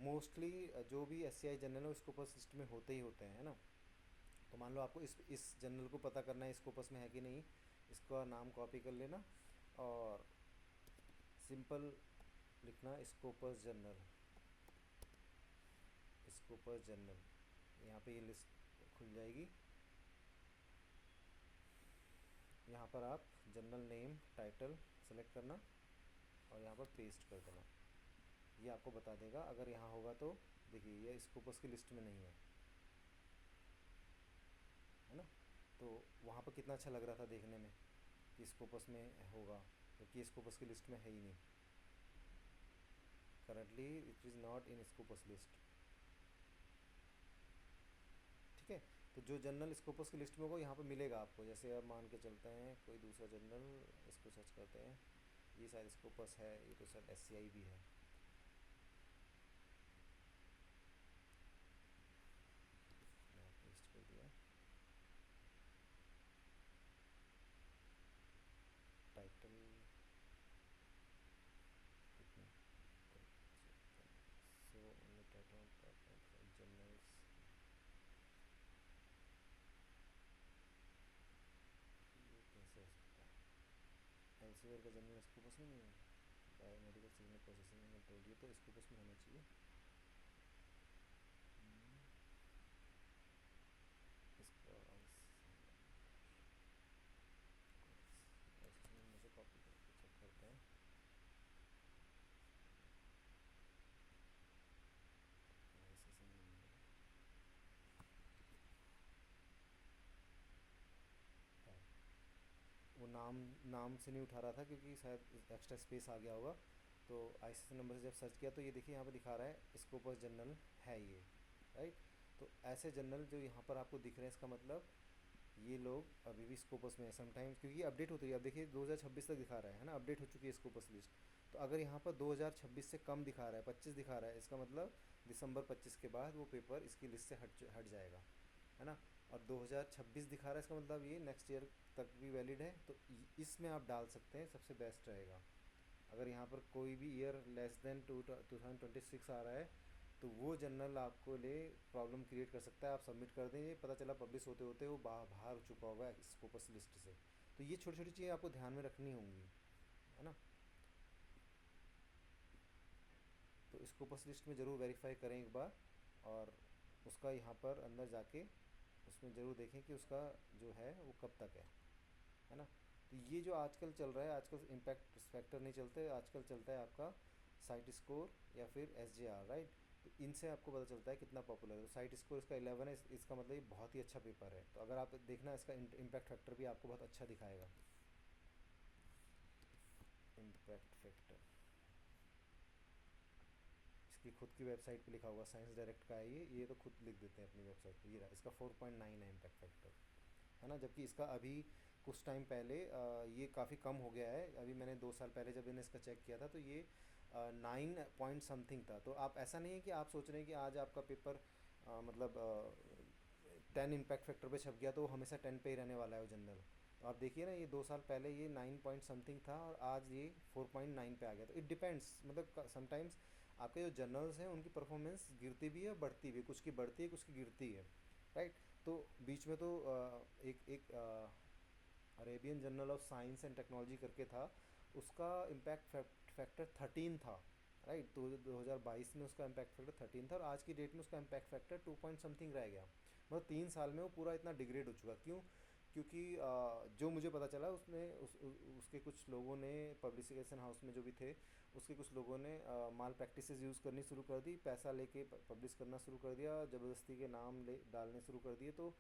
मोस्टली जो भी एस सी आई जनरल है वो स्कोपस लिस्ट में होते ही होते हैं, है ना। तो मान लो आपको इस जनरल को पता करना है स्कोपस में है कि नहीं, इसका नाम कॉपी कर लेना और सिंपल लिखना स्कोपस जर्नल, स्कोपस जर्नल, यहाँ पे ये लिस्ट खुल जाएगी। यहाँ पर आप जर्नल नेम टाइटल सेलेक्ट करना और यहाँ पर पेस्ट कर देना, ये आपको बता देगा। अगर यहाँ होगा तो देखिए ये स्कोपस की लिस्ट में नहीं है ना। तो वहाँ पर कितना अच्छा लग रहा था देखने में कि स्कोपस में होगा, क्योंकि स्कोपस की लिस्ट में है ही नहीं। Currently it is not in Scopus list, ठीक है। तो जो जर्नल स्कोपस की लिस्ट में होगा यहाँ पे मिलेगा आपको। जैसे अब मान के चलते हैं कोई दूसरा जर्नल, इसको सर्च करते हैं, ये शायद स्कोपस है, ये तो शायद एस भी है। यहाँ पेस्ट कर दिया, टाइटल कितना, सो ओनली टाइटल जर्नल्स, ये कैसे हो सकता है। एल्सेवियर का जर्नल स्कोपस में नहीं है, बायोमेडिकल सिग्नल प्रोसेसिंग में कंट्रोल, ये तो स्कोपस में होना चाहिए। नाम से नहीं उठा रहा था क्योंकि शायद एक्स्ट्रा स्पेस आ गया होगा। तो आईसीसी नंबर से जब सर्च किया तो ये देखिए यहाँ पर दिखा रहा है स्कोपस जर्नल है ये, राइट। तो ऐसे जर्नल जो यहाँ पर आपको दिख रहे हैं, इसका मतलब ये लोग अभी भी स्कोपस में है समटाइम्स, क्योंकि अपडेट होती है। अब देखिए 2026 तक दिखा रहा है ना, अपडेट हो चुकी है स्कोपस लिस्ट। तो अगर यहाँ पर 2026 से कम दिखा रहा है, 25 दिखा रहा है, इसका मतलब दिसंबर 25 के बाद वो पेपर इसकी लिस्ट से हट जाएगा, है ना। और 2026 दिखा रहा है, इसका मतलब ये नेक्स्ट ईयर तक भी वैलिड है। तो इसमें आप डाल सकते हैं, सबसे बेस्ट रहेगा। अगर यहाँ पर कोई भी ईयर लेस देन 2026 आ रहा है तो वो जर्नल आपको लिए प्रॉब्लम क्रिएट कर सकता है। आप सबमिट कर देंगे, पता चला पब्लिश होते होते वो बाहर हो चुका होगा स्कोपस लिस्ट से। तो ये छोटी छोटी चीज़ें आपको ध्यान में रखनी होंगी, है ना। तो स्कोपस लिस्ट में ज़रूर वेरीफाई करें एक बार, और उसका यहाँ पर अंदर जाके उसमें ज़रूर देखें कि उसका जो है वो कब तक है ना। तो ये जो आजकल चल रहा है, आजकल इम्पैक्ट फैक्टर नहीं चलते, आजकल चलता है आपका साइट स्कोर या फिर SJR, राइट। तो इनसे आपको पता चलता है कितना पॉपुलर है। तो साइट स्कोर इसका 11 है, इसका मतलब ये बहुत ही अच्छा पेपर है। तो अगर आप देखना, इसका इम्पैक्ट फैक्टर भी आपको बहुत अच्छा दिखाएगा। इम्पैक्ट फैक्टर इसकी खुद की वेबसाइट पे लिखा हुआ, साइंस डायरेक्ट का है ये तो खुद लिख देते हैं अपनी वेबसाइट पे। ये रहा, इसका 4.9 है इम्पैक्ट फैक्टर, है ना। जबकि इसका अभी कुछ टाइम पहले ये काफ़ी कम हो गया है। अभी मैंने 2 साल पहले जब मैंने इसका चेक किया था तो ये 9 पॉइंट समथिंग था। तो आप ऐसा नहीं है कि आप सोच रहे हैं कि आज आपका पेपर मतलब 10 इम्पैक्ट फैक्टर पे छप गया तो वो हमेशा 10 पे ही रहने वाला है वो जनरल। तो आप देखिए ना, ये 2 साल पहले ये 9 पॉइंट समथिंग था और आज ये 4.9 पे आ गया। तो इट डिपेंड्स, मतलब समटाइम्स आपके जो जर्नल्स हैं उनकी परफॉर्मेंस गिरती भी है बढ़ती भी है, कुछ की बढ़ती है कुछ की गिरती है, राइट। तो बीच में तो एक एक Arabian journal of science and technology करके था, उसका इम्पैक्ट फैक्टर 13 था, राइट। तो 2022 में उसका इम्पैक्ट फैक्टर 13 था और आज की डेट में उसका इम्पैक्ट फैक्टर 2 पॉइंट समथिंग रह गया। मतलब 3 साल में वो पूरा इतना डिग्रेड हो चुका। क्यों? क्योंकि जो मुझे पता चला उसमें उसके कुछ लोगों ने, पब्लिकेशन हाउस में जो भी थे, उसके कुछ लोगों ने माल प्रैक्टिसेस यूज़ करनी शुरू कर दी, पैसा लेके पब्लिश करना शुरू कर दिया, ज़बरदस्ती के नाम ले डालने शुरू कर दिए। तो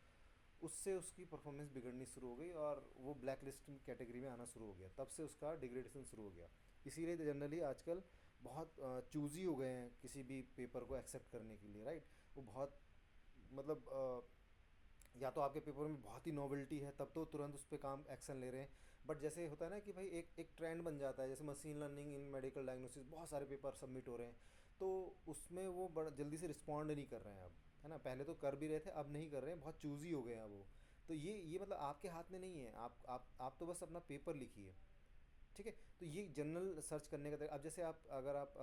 उससे उसकी परफॉर्मेंस बिगड़नी शुरू हो गई और वो ब्लैक लिस्ट कैटेगरी में आना शुरू हो गया। तब से उसका डिग्रेडेशन शुरू हो गया। इसीलिए जनरली आजकल बहुत चूज़ी हो गए हैं किसी भी पेपर को एक्सेप्ट करने के लिए, राइट। वो बहुत, मतलब या तो आपके पेपर में बहुत ही नॉवेल्टी है तब तो तुरंत उस पर काम एक्शन ले रहे हैं। बट जैसे होता है ना कि भाई एक ट्रेंड बन जाता है, जैसे मशीन लर्निंग इन मेडिकल डायग्नोसिस, बहुत सारे पेपर सबमिट हो रहे हैं, तो उसमें वो बड़ा जल्दी से रिस्पॉन्ड नहीं कर रहे हैं अब, है ना। पहले तो कर भी रहे थे, अब नहीं कर रहे हैं, बहुत चूज़ी हो गए हैं अब वो। तो ये मतलब आपके हाथ में नहीं है, आप तो बस अपना पेपर लिखिए, ठीक है। तो ये जनरल सर्च करने का तरीका। अब जैसे आप अगर आप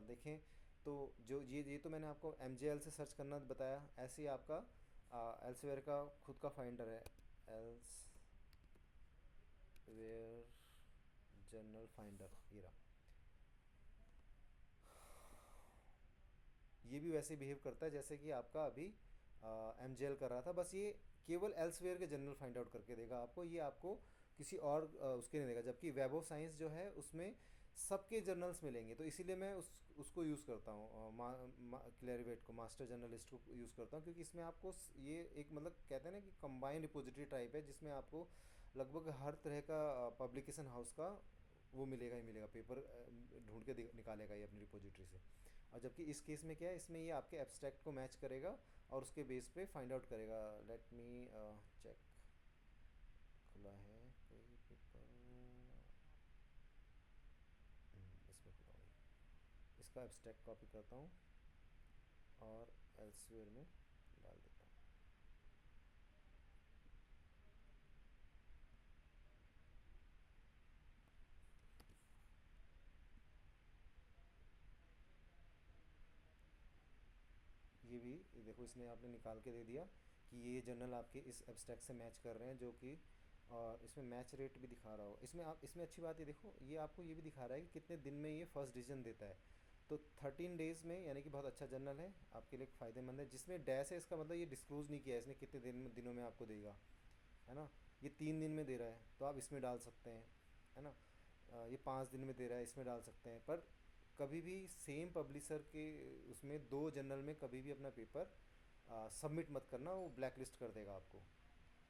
देखें तो जो ये तो मैंने आपको MJL से सर्च करना बताया, ऐसे ही आपका एल्सवेयर का खुद का फाइंडर है, एल्सवेयर जर्नल फाइंडर, ये रहा। ये भी वैसे बिहेव करता है जैसे कि आपका अभी MJL कर रहा था, बस ये केवल एल्सवेयर के जर्नल फाइंड आउट करके देगा आपको, ये आपको किसी और उसके नहीं देगा। जबकि वेब ऑफ साइंस जो है उसमें सबके जर्नल्स मिलेंगे। तो इसीलिए मैं उसको यूज़ करता हूँ, क्लेरिवेट को, मास्टर जर्नलिस्ट को यूज़ करता हूँ, क्योंकि इसमें आपको ये एक, मतलब कहते हैं ना कि कंबाइंड रिपोजिटरी टाइप है, जिसमें आपको लगभग हर तरह का पब्लिकेशन हाउस का वो मिलेगा ही मिलेगा, पेपर ढूंढ के निकालेगा ये अपनी रिपोजिटरी से। और जबकि इस केस में क्या है, इसमें ये आपके एब्स्ट्रैक्ट को मैच करेगा और उसके बेस पे फाइंड आउट करेगा। लेट मी चेक, खुला है कोई पेपर, इसमें खुला हुआ है। इसका एब्स्ट्रैक्ट कॉपी करता हूँ और एल्सवेयर में डाल देता हूँ। ये देखो, इसने आपने निकाल के दे दिया कि ये जर्नल आपके इस एब्स्ट्रैक्ट से मैच कर रहे हैं, जो कि और इसमें मैच रेट भी दिखा रहा हो। इसमें आप, इसमें अच्छी बात ये देखो, ये आपको ये भी दिखा रहा है कि कितने दिन में ये फर्स्ट डिवीजन देता है। तो 13 डेज़ में, यानी कि बहुत अच्छा जर्नल है, आपके लिए फ़ायदेमंद है। जिसमें डैश है, इसका मतलब ये डिस्क्लोज़ नहीं किया है इसने कितने दिनों में आपको देगा, है ना। ये 3 दिन में दे रहा है तो आप इसमें डाल सकते हैं, है ना। ये 5 दिन में दे रहा है, इसमें डाल सकते हैं। पर कभी भी सेम पब्लिशर के उसमें 2 जर्नल में कभी भी अपना पेपर सबमिट मत करना, वो ब्लैक लिस्ट कर देगा आपको।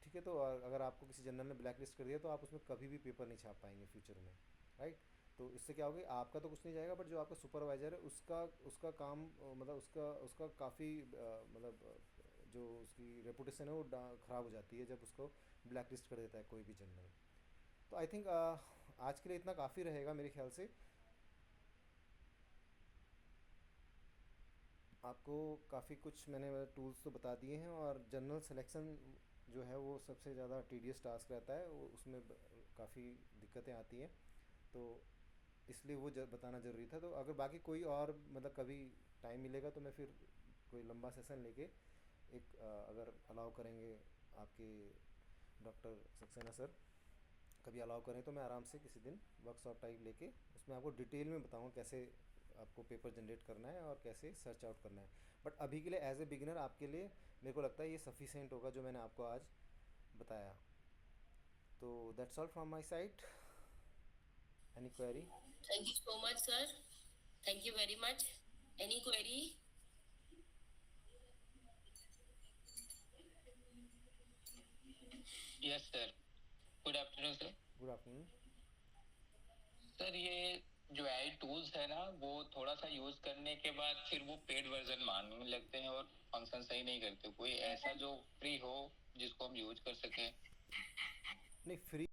ठीक है, तो अगर आपको किसी जनरल ने ब्लैक लिस्ट कर दिया तो आप उसमें कभी भी पेपर नहीं छाप पाएंगे फ्यूचर में, राइट। तो इससे क्या होगा, आपका तो कुछ नहीं जाएगा, बट जो आपका सुपरवाइज़र है उसका उसका काम मतलब उसका उसका काफ़ी मतलब जो उसकी रेपुटेशन है वो ख़राब हो जाती है जब उसको ब्लैक लिस्ट कर देता है कोई भी जनरल। तो आई थिंक आज के लिए इतना काफ़ी रहेगा मेरे ख्याल से। आपको काफ़ी कुछ मैंने टूल्स तो बता दिए हैं, और जनरल सिलेक्शन जो है वो सबसे ज़्यादा टीडियस टास्क रहता है, वो उसमें काफ़ी दिक्कतें आती हैं। तो इसलिए वो बताना ज़रूरी था। तो अगर बाकी कोई और मतलब कभी टाइम मिलेगा तो मैं फिर कोई लंबा सेशन लेके एक अगर अलाउ करेंगे आपके डॉक्टर सक्सेना सर, कभी अलाउ करें तो मैं आराम से किसी दिन वर्कशॉप टाइप लेके उसमें आपको डिटेल में बताऊँ कैसे आपको पेपर जनरेट करना है और कैसे सर्च आउट करना है। बट अभी के लिए एज ए बिगिनर आपके लिए मेरे को लगता है ये सफिशेंट होगा जो मैंने आपको आज बताया। तो that's all from my side. Any query? Thank you so much, sir. Thank you very much. Any query? Yes sir, good afternoon sir. Good afternoon. Sir ये जो एआई टूल्स है ना, वो थोड़ा सा यूज करने के बाद फिर वो पेड वर्जन मांगने लगते हैं और फंक्शन सही नहीं करते। कोई ऐसा जो फ्री हो जिसको हम यूज कर सकें? नहीं, फ्री